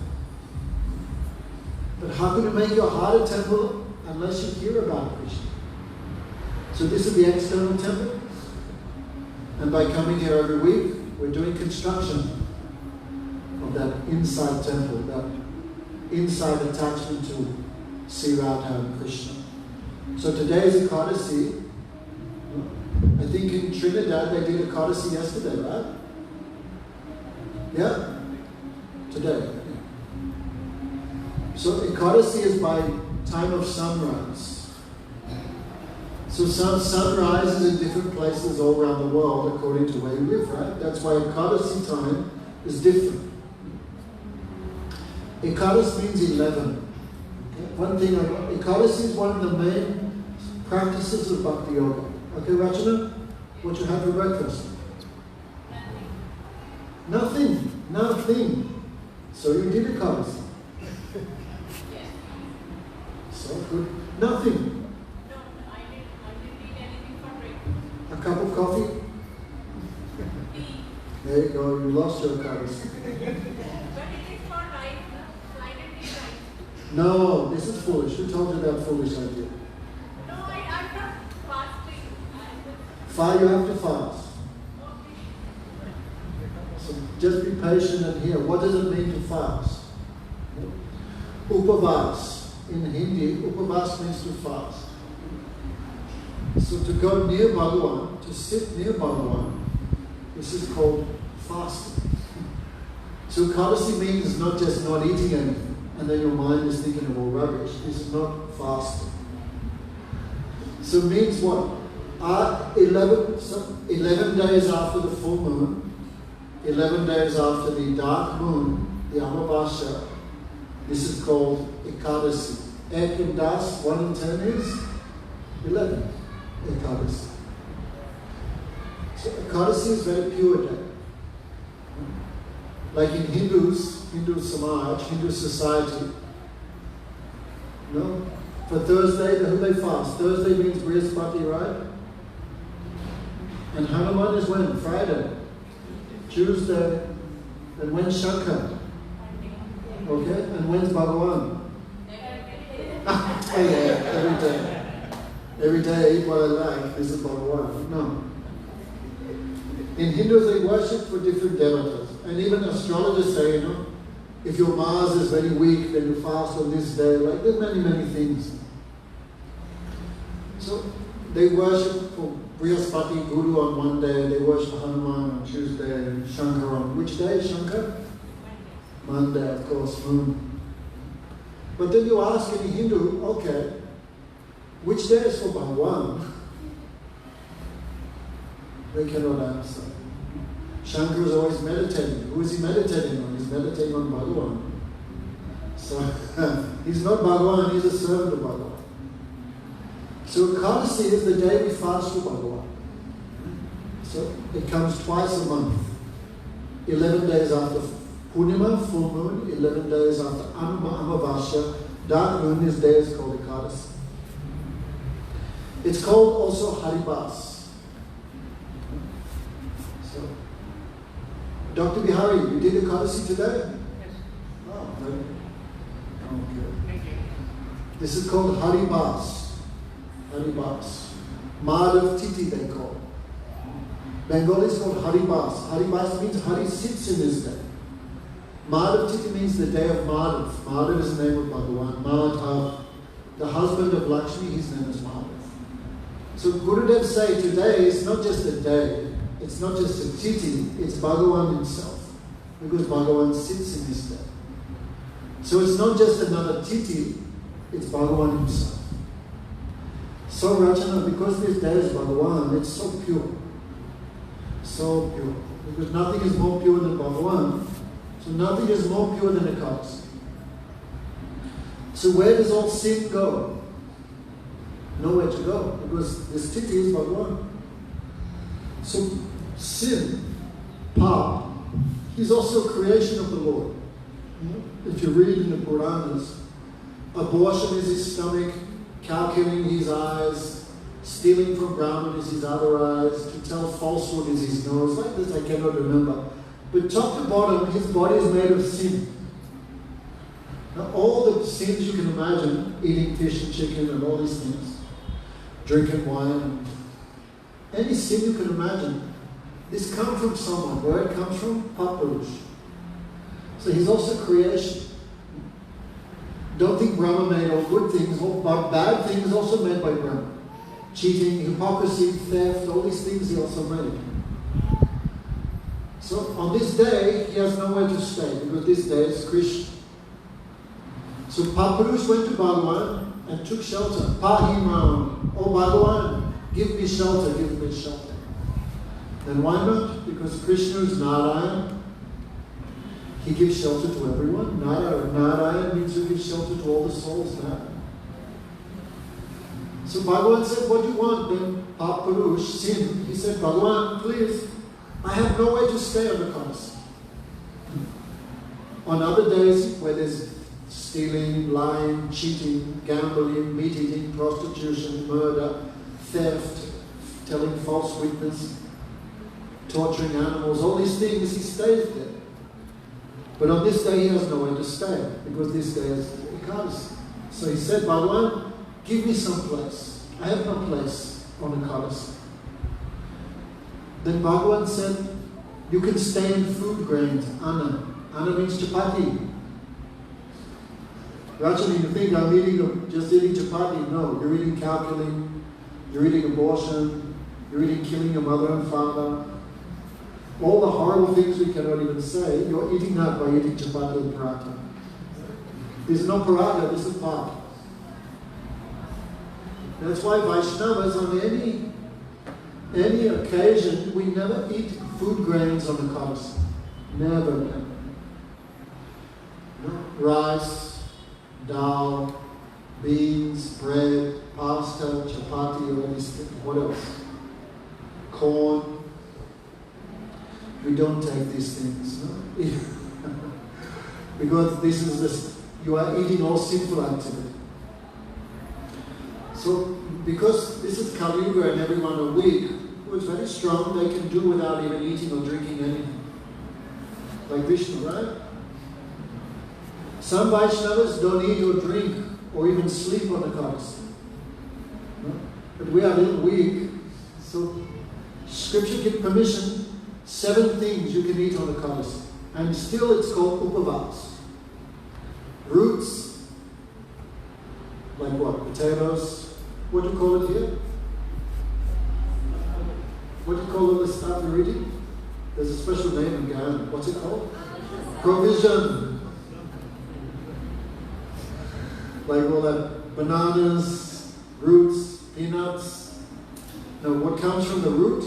But how can you make your heart a temple unless you hear about Krishna? So this is the external temple. And by coming here every week, we're doing construction of that inside temple, that inside attachment to Sri Radha and Krishna. So today is Ekadasi. I think in Trinidad they did Ekadasi yesterday, right? Yeah? Today. So Ekadasi is by time of sunrise. So sunrise is in different places all around the world according to where you live, right? That's why Ekadasi time is different. Ekadasi means 11. Okay? One thing, Ekadasi is one of the main practices of Bhakti Yoga. Okay, Rachana? What you have for breakfast? Nothing. Nothing. So you did Ekadasi. So good. Nothing. No, I didn't eat anything for breakfast. A cup of coffee? Tea. There you go, you lost your Ekadasi. But it is for rice, so I didn't eat rice. No, this is foolish. Who told you that foolish idea? No, I'm not fasting. You have to fast. So just be patient and hear. What does it mean to fast? Upavas. In Hindi, upavas means to fast. So to go near Bhagavan, to sit near Bhagavan, this is called fasting. So Ekadasi means not just not eating anything, and then your mind is thinking of all rubbish. This is not fasting. So it means what? 11 days after the full moon, 11 days after the dark moon, the Amavasya, this is called Ekadasi. Ek and Das, 1 and 10 is 11. Ekadasi. So Ekadasi is very pure day. Like in Hindu Samaj, Hindu society, for Thursday, who they fast? Thursday means Brihaspati, right? And Hanuman is when? Friday. Tuesday. And when's Shankar? Okay? And when's Bhagavan? Oh yeah, every day. Every day I eat what I like. This is Bhagavan. No. In Hindus they worship for different devatas. And even astrologers say, if your Mars is very weak, then you fast on this day. Like there's many, many things. So they worship for Brihaspati Guru on one day, they worship Hanuman on Tuesday, and Shankar on which day, Shankar? Monday, of course, moon. But then you ask any Hindu, okay, which day is for Bhagavan? They cannot answer. Shankar is always meditating. Who is he meditating on? He's meditating on Bhagavan. So He's not Bhagavan, he's a servant of Bhagavan. So Ekadasi is the day we fast for Bhagavan. So it comes twice a month. 11 days after Purnima, full moon, 11 days after Amavasya, dark moon. This day is called Ekadasi. It's called also Haribas. So, Dr. Bihari, you did Ekadasi today? Yes. Oh, very okay. Thank you. This is called Haribas. Haribas. Madhav Titi they call it. Bengali is called Haribas. Haribas means Hari sits in this day. Madhav Titi means the day of Madhav. Madhav is the name of Bhagavan. Madhav, the husband of Lakshmi, his name is Madhav. So Gurudev say today is not just a day, it's not just a titi, it's Bhagavan himself. Because Bhagavan sits in this day. So it's not just another titi, it's Bhagavan himself. So Rachana, because this day is Bhagavan, it's so pure. So pure. Because nothing is more pure than Bhagavan. So nothing is more pure than Ekadasi. So where does all sin go? Nowhere to go, because this titi is Bhagavan. So sin, Pap, is also a creation of the Lord. If you read in the Puranas, abortion is his stomach, cow killing his eyes, stealing from Brahman is his other eyes, to tell falsehood is his nose. Like this, I cannot remember. But top to bottom, his body is made of sin. Now, all the sins you can imagine, eating fish and chicken and all these things, drinking wine, any sin you can imagine, this comes from someone. Where it comes from? Papurush. So he's also creation. Don't think Brahma made all good things, but bad things also made by Brahma. Cheating, hypocrisy, theft, all these things he also made. So on this day, he has nowhere to stay, because this day is Krishna. So Papurush went to Bhagavan and took shelter. Pahimam. Oh Bhagavan, give me shelter, give me shelter. Then why not? Because Krishna is Narayan. He gives shelter to everyone. Narayan means to give shelter to all the souls now. So Bhagavan said, what do you want? Then Papurush, sin, he said, Bhagavan, please, I have no way to stay on the Ekadasi. On other days where there's stealing, lying, cheating, gambling, meat eating, prostitution, murder, theft, telling false witness, torturing animals, all these things, he stays there. But on this day he has nowhere to stay, because this day is Ekadasi. So he said, Bhagavan, give me some place. I have no place on Ekadasi. Then Bhagavan said, you can stay in food grains, Anna. Anna means chapati. Rachana, you think I'm just eating chapati? No, you're eating cow killing, you're eating abortion, you're eating killing your mother and father. All the horrible things we cannot even say, you're eating that by eating chapati and paratha. This is not paratha, this is pap. That's why Vaishnavas, on any occasion, we never eat food grains on the Ekadasi. Never, never. No? Rice, dal, beans, bread, pasta, chapati, all these things. What else? Corn. We don't take these things. No? Because this is this, you are eating all sinful activity. So, because this is Kali Yuga and everyone a week who is very strong, they can do without even eating or drinking anything. Like Vishnu, right? Some Vaishnavas don't eat or drink or even sleep on the Ekadasi. No? But we are a little weak, so Scripture gives permission, 7 things you can eat on the Ekadasi. And still it's called upavas. Roots, like what? Potatoes. What do you call it here? What do you call all the stuff you're eating? There's a special name in Guyana. What's it called? Provision. Like all that bananas, roots, peanuts. Now what comes from the root?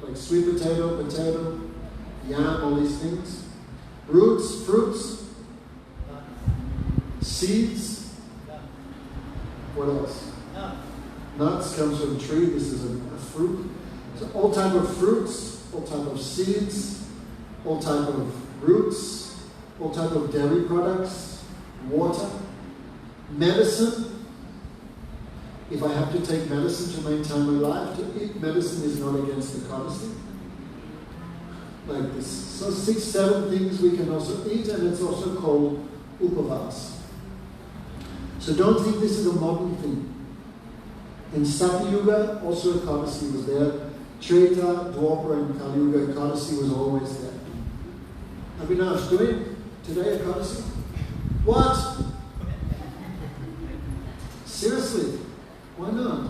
Like sweet potato, yam, all these things. Roots, fruits, seeds, What else? Nuts comes from a tree. This is a fruit. So all type of fruits, all type of seeds, all type of roots, all type of dairy products, water, medicine. If I have to take medicine to maintain my life, to eat medicine is not against Ekadasi. Like this. So 6, 7 things we can also eat, and it's also called upavas. So don't think this is a modern thing. In Satya Yuga, also Ekadasi was there. Treta, Dwapara, and Kali Yuga, Ekadasi was always there. Abhinash, doing today Ekadasi? What? Seriously? Why not?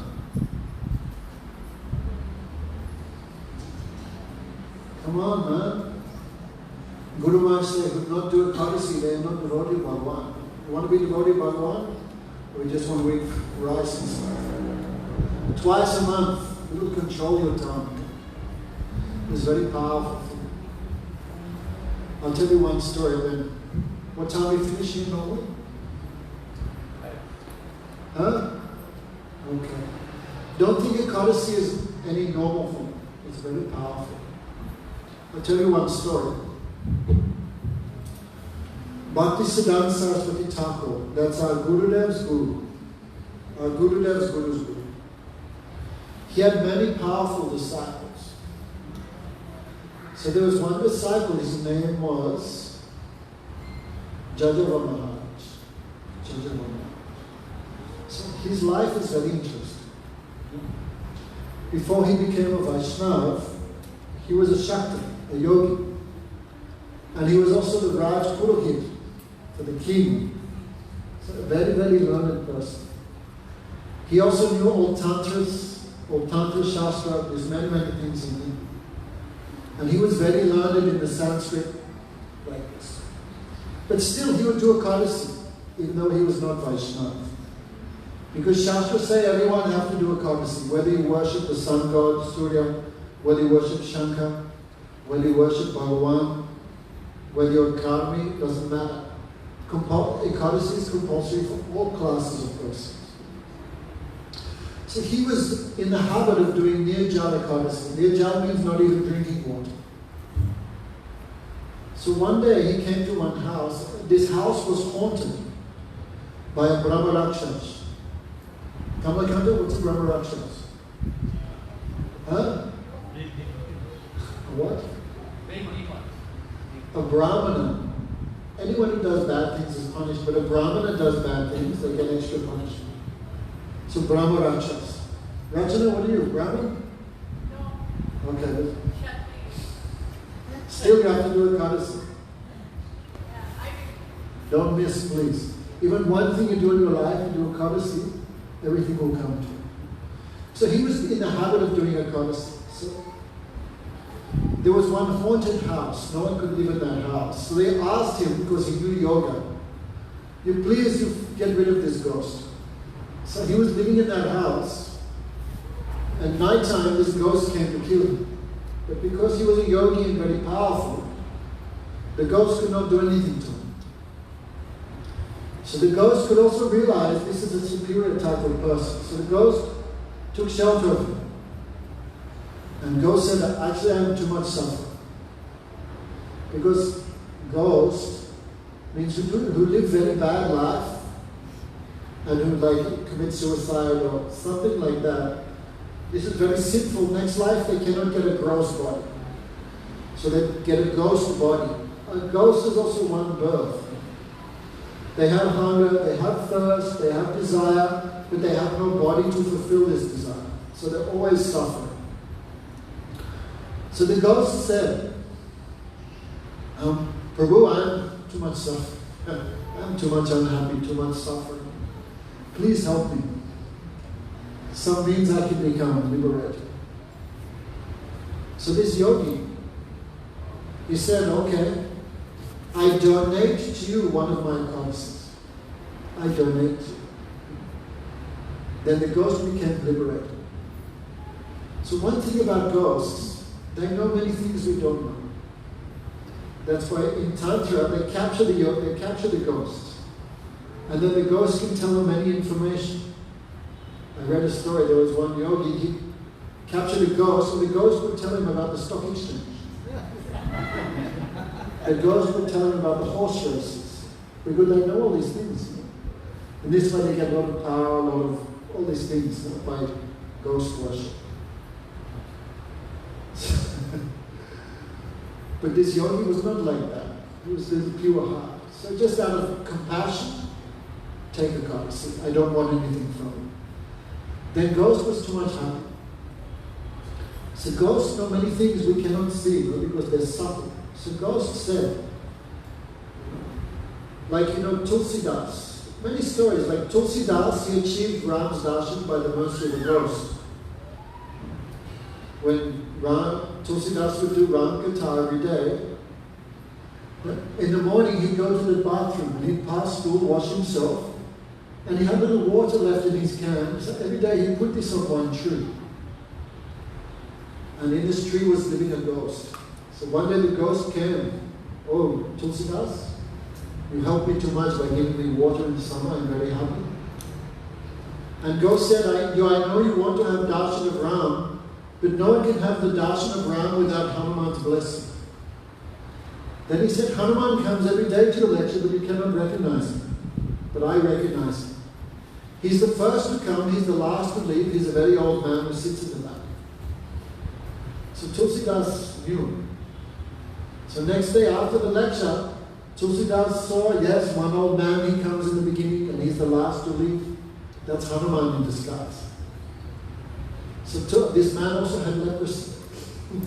Come on, man. Guru Maharaj said, who not do Ekadasi, they are not devotee Bhagavan. You want to be devotee Bhagavan? Or you just want to eat rice and stuff? Twice a month, it will control your tongue. It's very powerful. I'll tell you one story then. What time are we finishing normally? Huh? Okay. Don't think Ekadasi is any normal thing. It's very powerful. I'll tell you one story. Bhaktisiddhanta Saraswati Thakur, that's our Gurudev's Guru. Our Gurudev's Guru's Guru. He had many powerful disciples. So there was one disciple, his name was Jajava Maharaj. Jajava Maharaj. So his life is very interesting. Before he became a Vaishnava, he was a Shakti, a yogi. And he was also the Raj Purohit for the king. So a very, very learned person. He also knew all Tantras, all Tantra Shastra. There's many, many things in him. And he was very learned in the Sanskrit like this. But still he would do Ekadasi, even though he was not Vaishnava. Because Shastra say everyone have to do Ekadasi, whether you worship the sun god, Surya, whether you worship Shankar, whether you worship Bhagavan, whether you're a karmi, doesn't matter. Ekadasi is compulsory for all classes of persons. So he was in the habit of doing Nirjala Ekadasi. Nirjala means not even drinking water. So one day he came to one house. This house was haunted by a Brahma Rakshas. Kamalakanta, what's a Brahma Rakshas? Huh? A what? A Brahmana. Anyone who does bad things is punished, but a Brahmana does bad things, they get extra punishment. So Brahma Rakshas. Rachana, what are you? Brahmin? No. Okay. Kshatriya. Still you have to do Ekadasi. Yeah, I do. Don't miss, please. Even one thing you do in your life, you do Ekadasi, everything will come to you. So he was in the habit of doing Ekadasi. So there was one haunted house. No one could live in that house. So they asked him, because he knew yoga, you get rid of this ghost. So he was living in that house. At night time, this ghost came to kill him. But because he was a yogi and very powerful, the ghost could not do anything to him. So the ghost could also realize this is a superior type of person. So the ghost took shelter of him. And ghost said, actually I am too much suffering. Because ghost means who live very bad life and who like commit suicide or something like that. This is very sinful. Next life they cannot get a gross body. So they get a ghost body. A ghost is also one birth. They have hunger, they have thirst, they have desire, but they have no body to fulfill this desire. So they're always suffering. So the ghost said, Prabhu, I'm too much suffering. I'm too much unhappy, too much suffering. Please help me. Some means I can become liberated. So this yogi, he said, okay, I donate to you one of my Ekadasis. I donate to you. Then the ghost became liberated. So one thing about ghosts, they know many things we don't know. That's why in Tantra they capture the ghost. And then the ghost can tell them any information. read a story, there was one yogi, he captured a ghost, and the ghost would tell him about the stock exchange. The ghost would tell him about the horse races, because they know all these things. And this way they get a lot of power, a lot of all these things by ghost worship. But this yogi was not like that. He was with a pure heart. So just out of compassion, take Ekadasi. I don't want anything from it. Then ghost was too much happy. So ghosts know many things we cannot see, because they're subtle. So ghost said, like, Tulsidas. Many stories, like Tulsidas, he achieved Ram's darshan by the mercy of a ghost. When Tulsidas would do Ram Katha every day, in the morning he'd go to the bathroom and he'd pass through, wash himself, and he had a little water left in his can. So every day he'd put this on one tree. And in this tree was living a ghost. So one day the ghost came. Oh, Tulsidas, you helped me too much by giving me water in the summer. I'm very happy. And ghost said, I know you want to have darshan of Ram, but no one can have the darshan of Ram without Hanuman's blessing. Then he said, Hanuman comes every day to the lecture, but you cannot recognize him. But I recognize him. He's the first to come, he's the last to leave, he's a very old man who sits in the back. So Tulsidas knew him. So next day after the lecture, Tulsidas saw, yes, one old man, he comes in the beginning and he's the last to leave. That's Hanuman in disguise. So this man also had leprosy.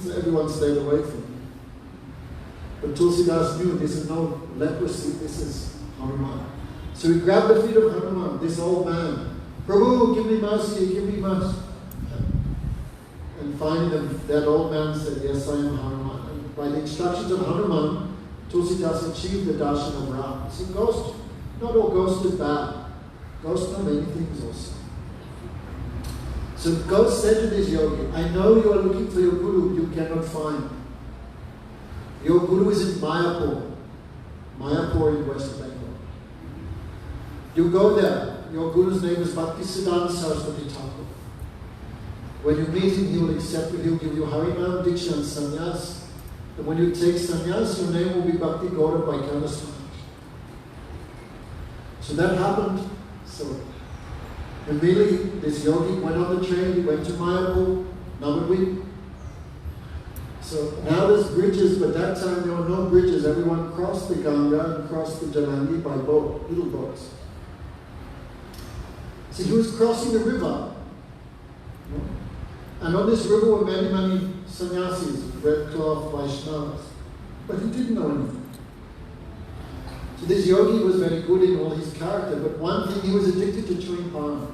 So everyone stayed away from him. But Tulsidas knew this is no leprosy, this is Hanuman. So he grabbed the feet of Hanuman, this old man. Prabhu, give me mercy, give me mercy. And finally that old man said, yes, I am Hanuman. And by the instructions of Hanuman, Tulsidas achieved the darshan of Ram. So ghost, not all ghosts are bad. Ghosts know many things also. So ghost said to this yogi, I know you are looking for your guru, you cannot find. Your guru is in Mayapur in West Bengal. You go there, your guru's name is Bhaktisiddhanta Saraswati Thakur. When you meet him, he will accept you, he will give you Harinam, Diksha and Sannyas. And when you take sannyas, your name will be Bhakti Gaurav by Ekadasi. So that happened. So immediately this yogi went on the train, he went to Mayapur, Navadvip. So now there's bridges, but that time there were no bridges. Everyone crossed the Ganga and crossed the Jalangi by boat, little boats. So he was crossing the river. And on this river were many, many sannyasis, red cloth, Vaishnavas. But he didn't know anything. So this yogi was very good in all his character, but one thing, he was addicted to chewing pan.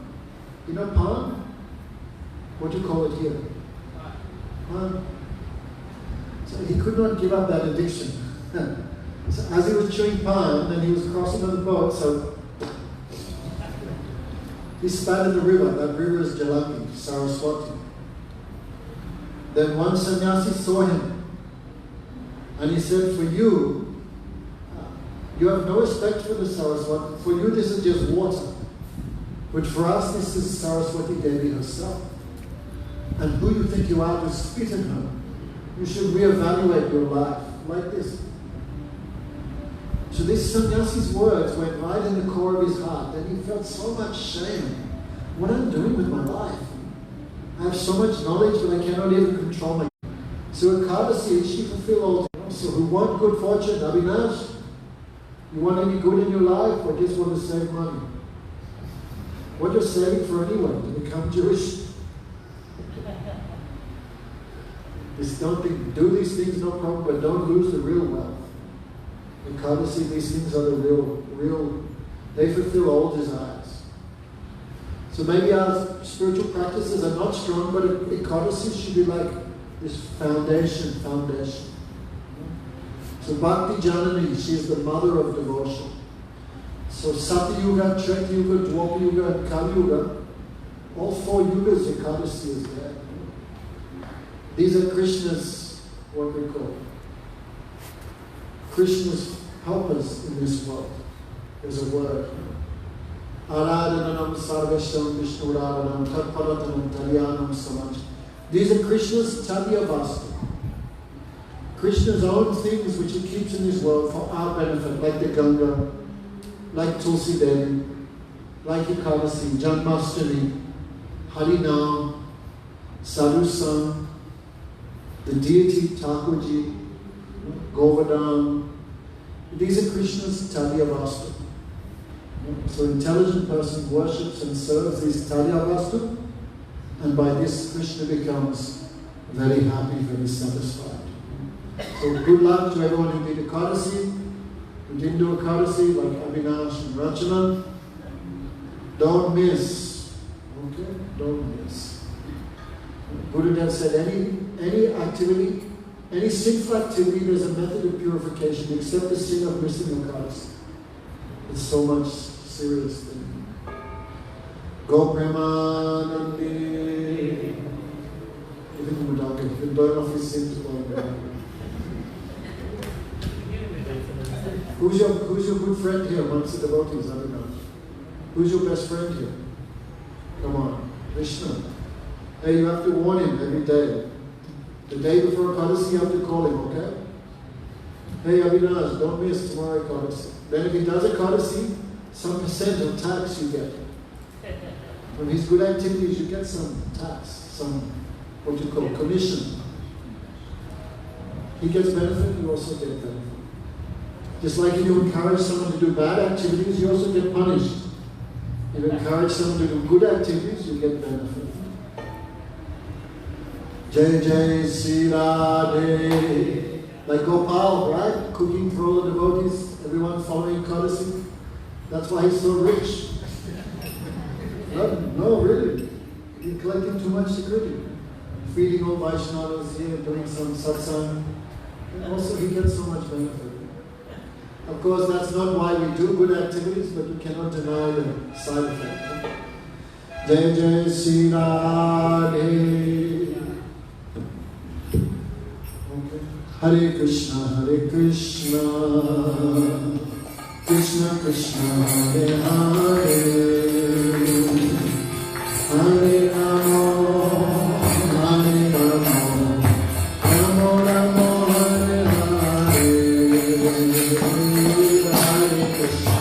You know pan? What do you call it here? Pan. So he could not give up that addiction. So as he was chewing pan, and he was crossing on the boat, so he spat in the river. That river is Jalangi, Saraswati. Then one sannyasi saw him, and he said, for you, you have no respect for the Saraswati. For you, this is just water. But for us, this is Saraswati Devi herself. And who you think you are to spit in her? You should reevaluate your life like this. So this sannyasi's words went right in the core of his heart, and he felt so much shame. What am I doing with my life? I have so much knowledge, but I cannot even control my. So Ekadasi, she fulfilled all. So who want good fortune, Avinash? You want any good in your life, or just want to save money? What you're saving for anyway, to become Jewish? Just don't think, do these things, no problem, but don't lose the real wealth. Ekadasi, these things are the real, they fulfill all desires. So maybe our spiritual practices are not strong, but Ekadasi should be like this foundation. So Bhakti Janani, she is the mother of devotion. So Satya Yuga, Treta Yuga, Dwapara Yuga, and Kali Yuga, all 4 yugas, Ekadasi is there. These are Krishna's, what we call, Krishna's helpers in this world. There's a word. Aradhanam Sarvesham Vishnuradhanam Tatparatanam Kalyanam Samaj. These are Krishna's Tadyavastu. Krishna's own things which he keeps in this world for our benefit, like the Ganga, like Tulsi Devi, like Ekadasi, Janmashtami, Harinam, Sadhu Sangh, the deity Thakurji, Govardhan. These are Krishna's Tadyavastu. So an intelligent person worships and serves these Tadyavastu, and by this Krishna becomes very happy, very satisfied. So good luck to everyone who did Ekadasi, who didn't do Ekadasi, like Avinash and Rachana. Don't miss. Okay? Don't miss. Buddha said any activity, any sinful activity, there's a method of purification except the sin of missing Ekadasi. It's so much serious thing. Go Premanandi. Even Mudaka, you can burn off his sins. Who's your good friend here amongst the devotees? I don't know. Who's your best friend here? Come on, Krishna. Hey, you have to warn him every day. The day before Ekadasi, you have to call him, okay? Hey, Avinash, don't miss tomorrow Ekadasi. Then if he does Ekadasi, some percent of tax you get. From his good activities, you get some tax, some, what you call, commission. He gets benefit, you also get benefit. Just like if you encourage someone to do bad activities, you also get punished. If you encourage someone to do good activities, you get benefit. Jai Jai Sri Radhe. Like Gopal, right? Cooking for all the devotees, everyone following Ekadasi. That's why he's so rich. No, really. He's collecting too much security. Feeding all Vaishnavas here, doing some satsang. And also he gets so much benefit. Of course, that's not why we do good activities, but you cannot deny the side effect. Jai Jai Sri Radhe. Okay. Hare Krishna, Krishna Krishna, Hare Hare, Hare Rama, Hare Rama, Rama Rama, Hare Hare, Hare Krishna,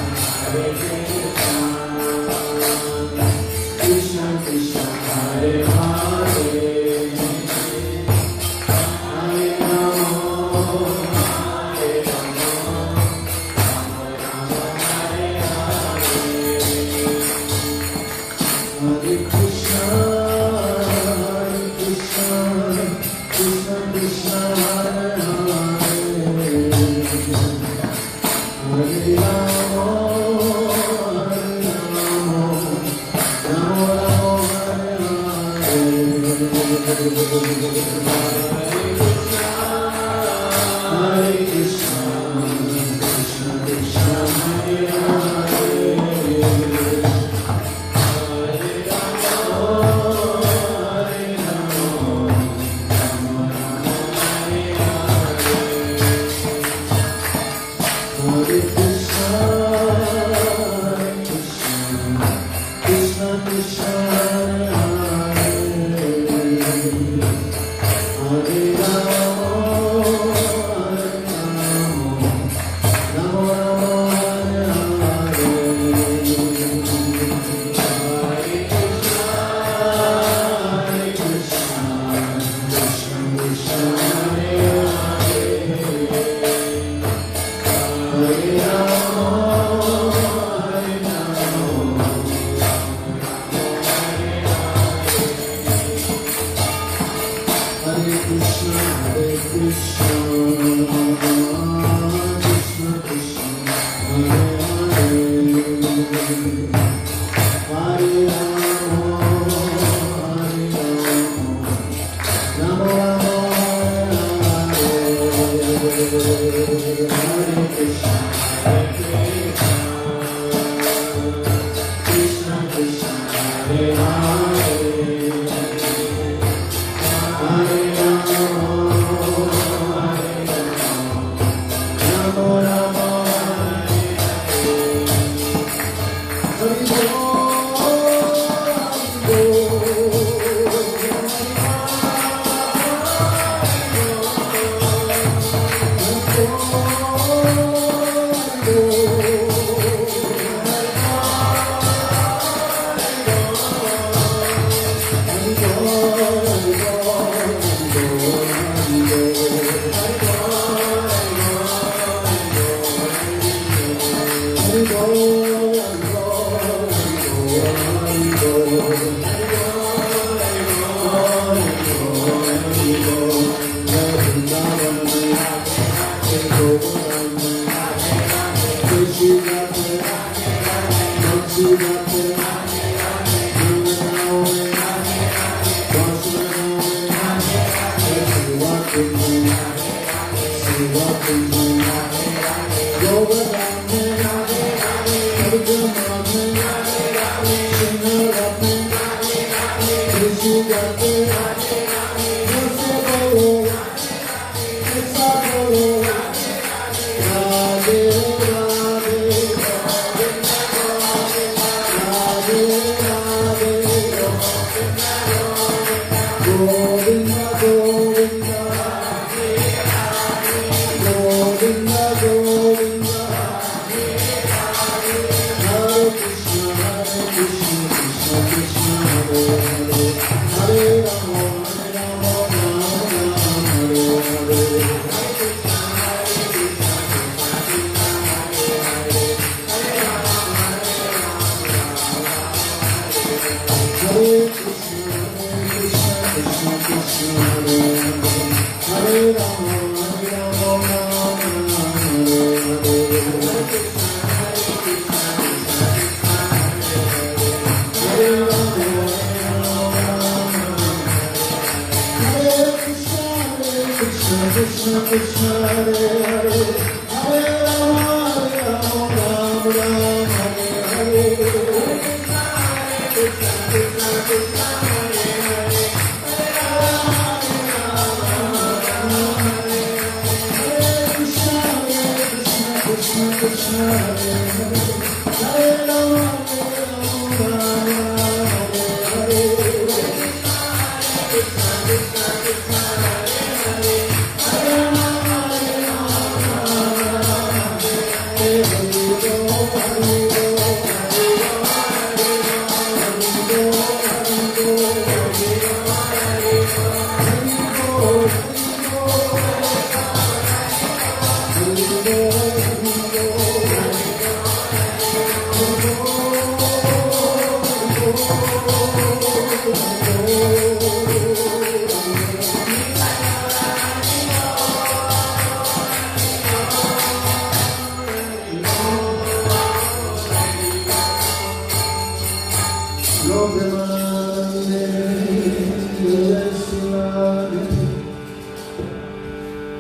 Krishna Krishna, Hare Hare. Hare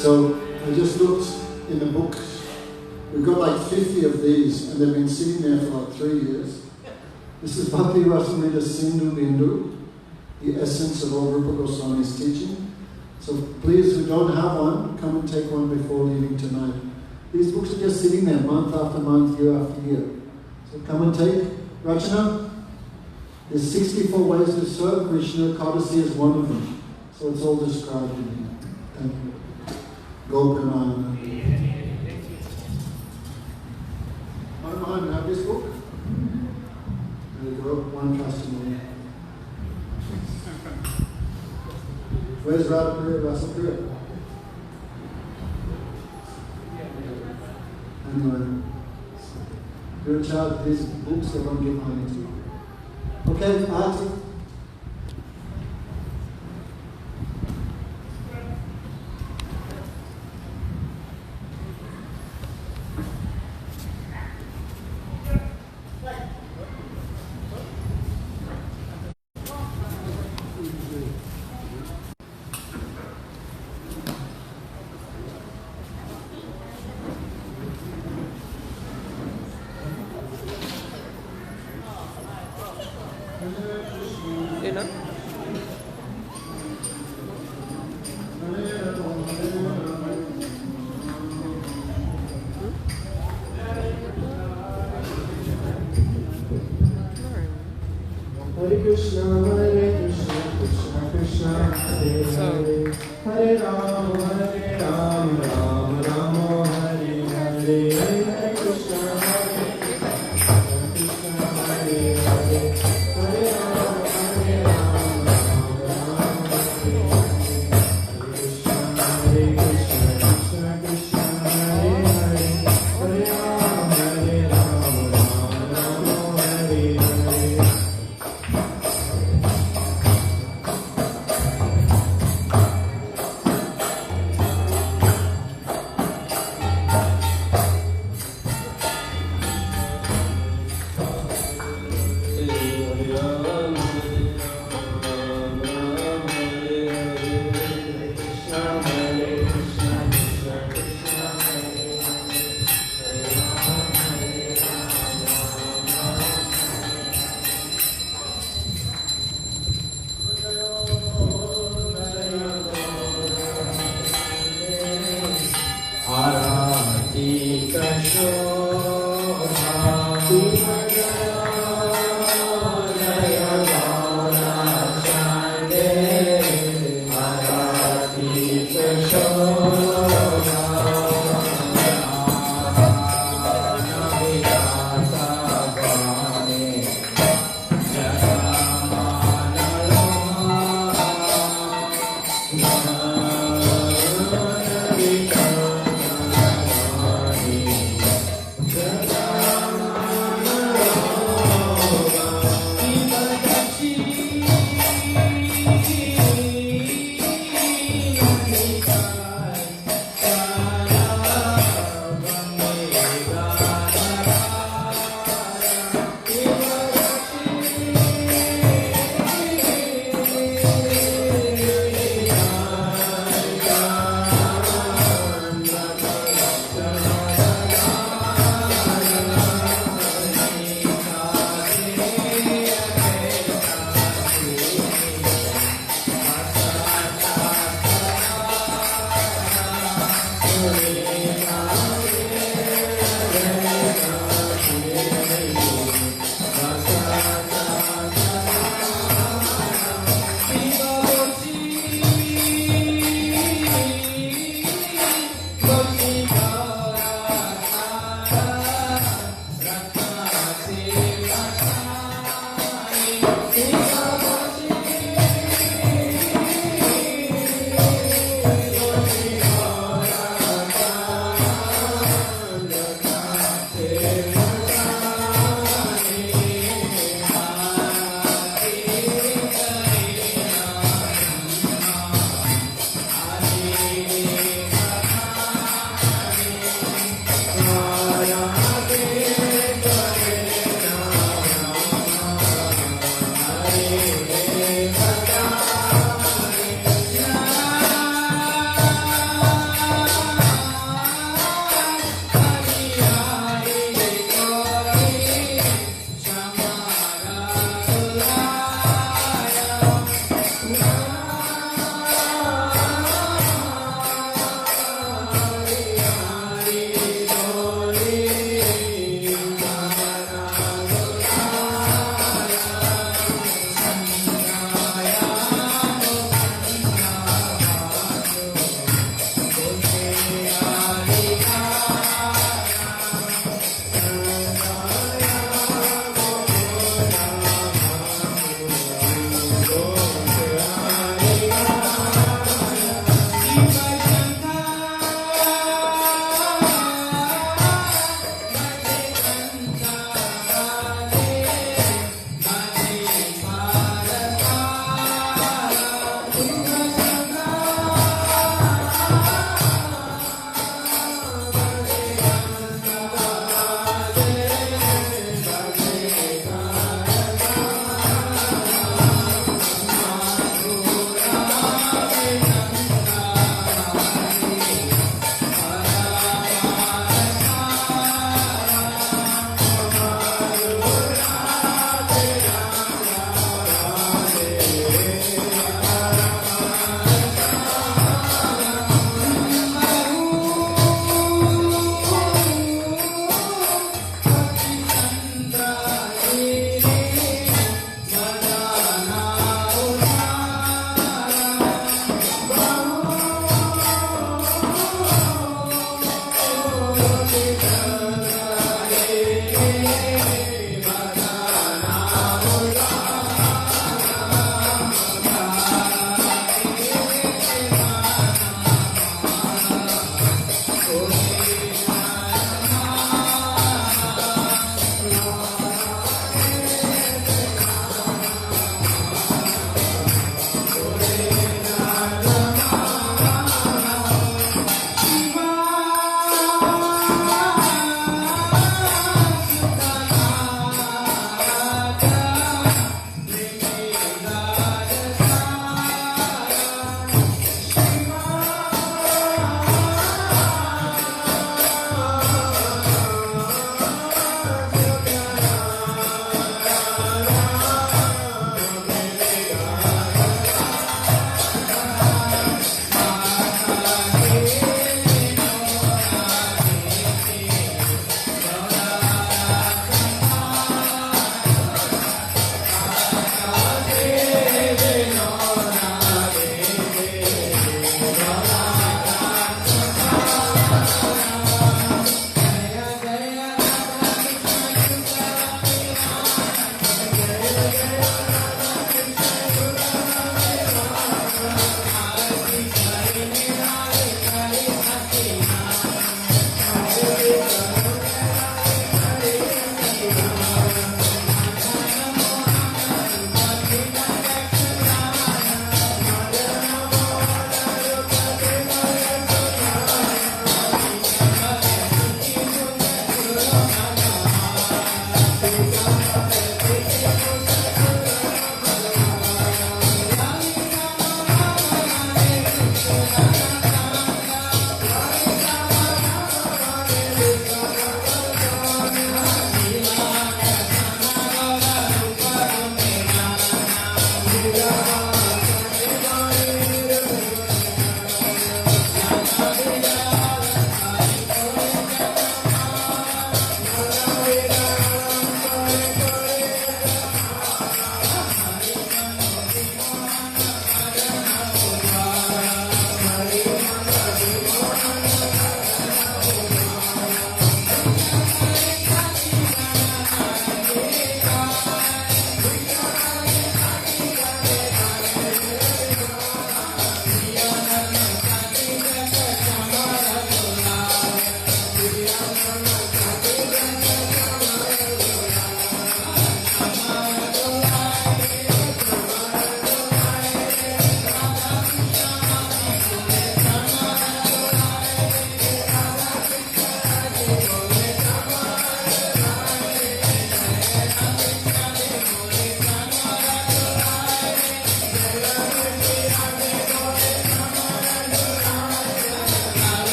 So I just looked in the book. We've got like 50 of these, and they've been sitting there for like 3 years. This is Bhakti Rasamrita Sindhu Bindu, the essence of all Rupa Goswami's teaching. So please, who don't have one, come and take one before leaving tonight. These books are just sitting there month after month, year after year. So come and take. Rachana, there's 64 ways to serve Krishna. Ekadasi is one of them. So it's all described in here. Thank you. Gopinana. Mohan, have this book? There you go, one customer. Where's Rasapriya? Anyway, you're in charge of these books, they won't give money to you. Okay, Artie.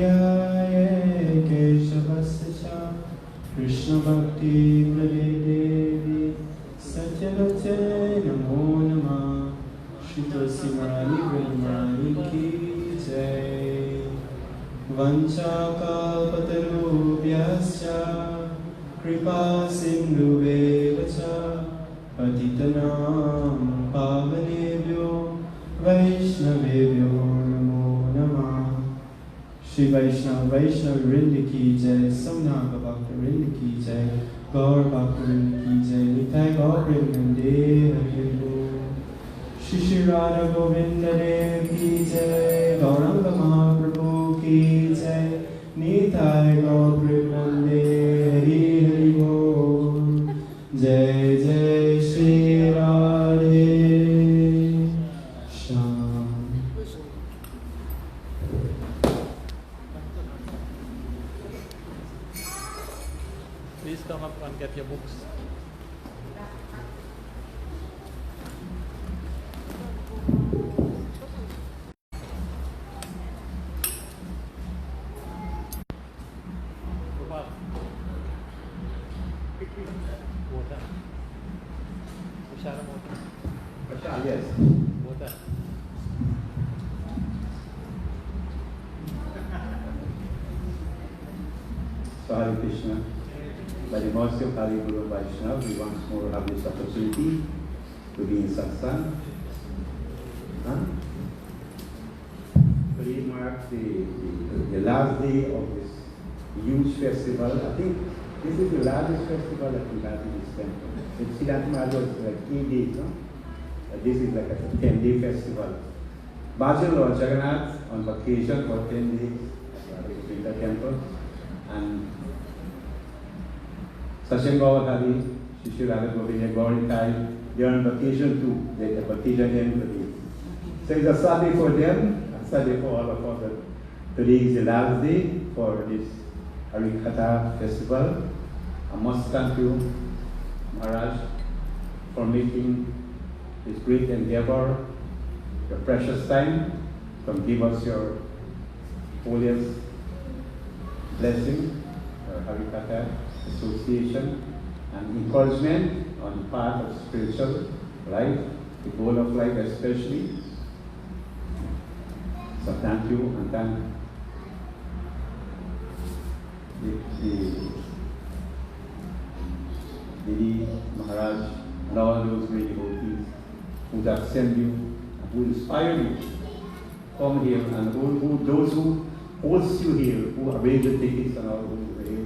Pryaye Keshavasya Krishna Bhakti Prade Devi Satyavate Namo Namah Shri Tulsi Mahani Brahmani Ki Jai Vanchakalpatarubhyascha Kripa Sindhuveva cha Patitanam Pavanebhyo Vaishnavebhyo Namo Namah Shri Vaishnava Vrinda Ki Jai Samnaka Bhakta Vrinda Ki Jai Gaur Bhakta Vrinda Ki Jai Nitai Gaur Vrinda Hari Bol Shri Shri Radha Govinda Dev Ki Jai Gauranga Mahaprabhu Ki Jai Nitai Gaur Vrinda Hari Hari Bol Jai Jai Shri Radhe Shyam. Please come up and get your books. Gopal. Water. Tushara water. Yes. Water. So Hare Krishna. By the mercy of Hari Guru Vaishnava, we once more have this opportunity to be in satsang. Today marks the last day of this huge festival. I think this is the largest festival that we have in this temple. In Siddhanta Maharaj is like 8 days, no? This is like a 10-day festival. Bhajan Lord Jagannath on vacation for 10 days in the temple. And Sachin Gaudhari, Shishir Radha Govinda Gaurikai, they are on vacation too. They have vacation end today. So it's a Sunday for them, a Sunday for all of us. Today is the last day for this Harikatha festival. I must thank you, Maharaj, for making this great endeavor, your precious time, to give us your holiest blessing, your Harikatha association, and encouragement on the path of spiritual life, the goal of life especially. So thank you, and thank the Didi, Maharaj, and all those great devotees who have sent you, and who inspired you. Come here, and those who host you here, who arrange the tickets and all who are here.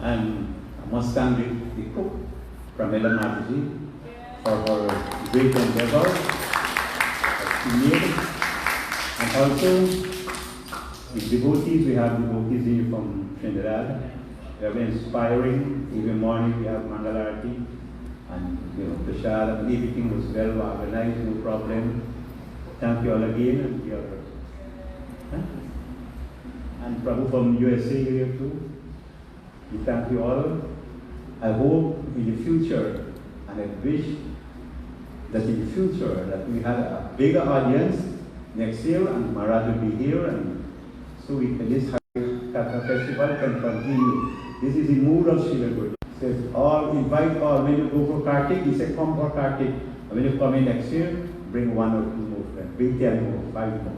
And I must thank the cook, Pramila Mataji, for her great endeavor that she made. And also, the devotees, we have devotees here from Trinidad. They are very inspiring. Every morning we have Mangalarati, and Prashad, and everything was well organized, no problem. Thank you all again, and Prabhu from USA here too. We thank you all. I hope in the future, and I wish that in the future that we had a bigger audience next year, and Maharaj will be here, and so this Harikatha festival can continue. This is the mood of Srila Guru. Says invite all. When you go for Kartik, he said come for Kartik. And when you come in next year, bring 1 or 2 more friends. Bring 10 more, 5 more.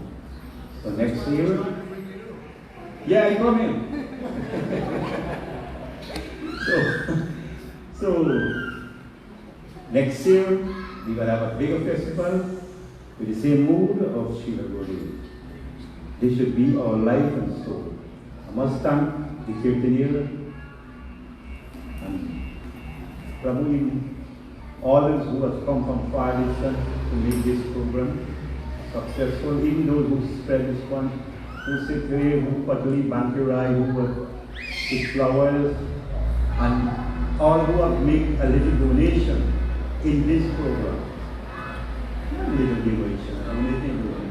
So next year, yeah, I come in. so next year we will have a bigger festival with the same mood of Srila Guru. This should be our life and soul. I must thank the Kirtanir and Prabhu, all those who have come from far distance to make this program successful, even those who spread this one, who sit there, who Patuli Bankirai, who have put flowers, and all who have made a little donation in this program. Not a little donation, a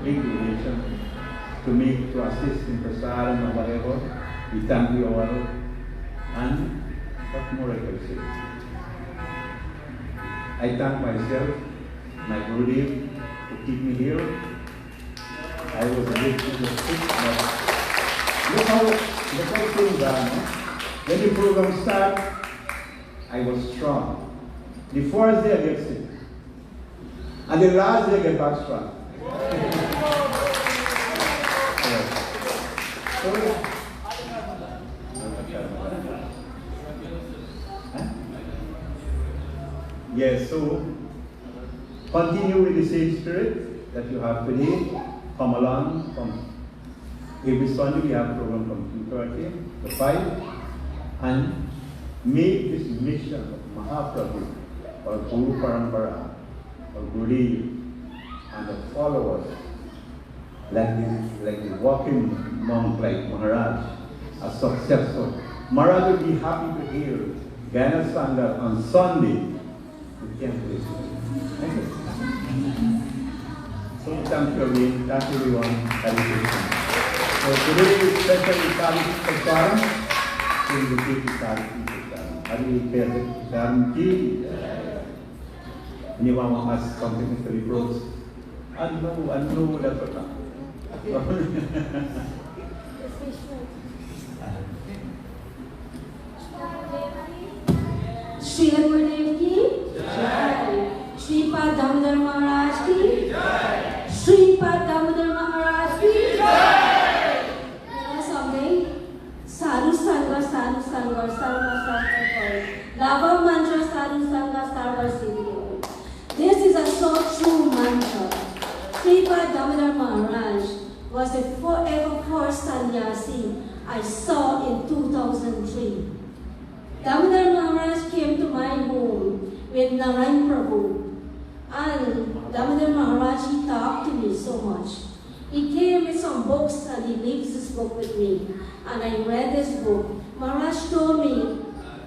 big donation to assist in prasadam or whatever. We thank you all. And what more I can say? I thank myself my Gurudev to keep me here. I was a bit sick, but look how things are. No? When the program started, I was strong. The first day I get sick. And the last day I get back strong. Yes, so continue with the same spirit that you have today. Come along from every Sunday we have a program from 2:30 to 5 and make this mission of Mahaprabhu or Guru Parampara or Gurudev and the followers like the walking monk like Maharaj are successful. Maharaj will be happy to hear Guyana Sangha on Sunday. We can't wait. Thank you. So thank you again. Thank you everyone. Thank you. So today is special Ikali Praswaram. So we will take Ikali Praswaram. Hari Praswaram Ki. Anyone want to ask something to the pros? I know that's what Shri Gurudev की जय, श्रीपाद दामोदर महाराज की जय, श्रीपाद दामोदर महाराज की जय. Something sadhu sangha sarva lava mantra sadhu sangha sarva siddhi. This is a so true mantra. Sripad Damodar Maharaj was the forever first sannyasi I saw in 2003. Damodar Maharaj came to my home with Narayan Prabhu, and Damodar Maharaj, he talked to me so much. He came with some books and he leaves this book with me, and I read this book. Maharaj told me,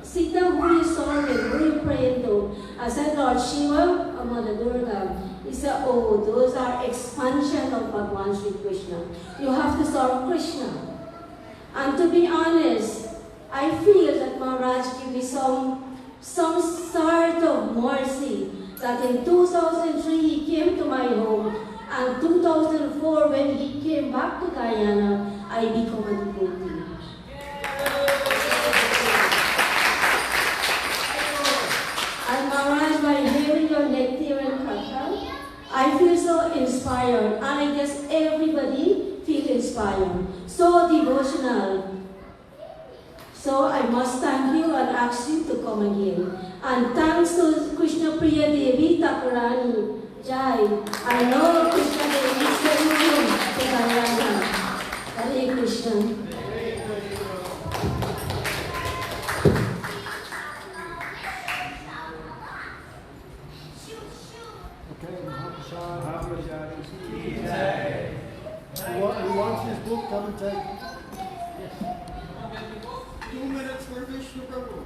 Sita, who you serving, who you praying to? I said, Lord Shiva or Mother Durga. He said, oh, those are expansion of Bhagwan Sri Krishna. You have to serve Krishna. And to be honest, I feel that Maharaj gave me some sort of mercy that in 2003 he came to my home, and 2004 when he came back to Guyana, I became a devotee. And Maharaj, by hearing your nectar and katha, I feel so inspired, and I guess everybody feel inspired. So devotional. So I must thank you and ask you to come again. And thanks to Krishna Priya Devi Thakurani. Jai. I know Krishna Devi is sending to Guyana. Hare Krishna. Who wants his book? Come and take it. 2 minutes for Vishnu Prabhu.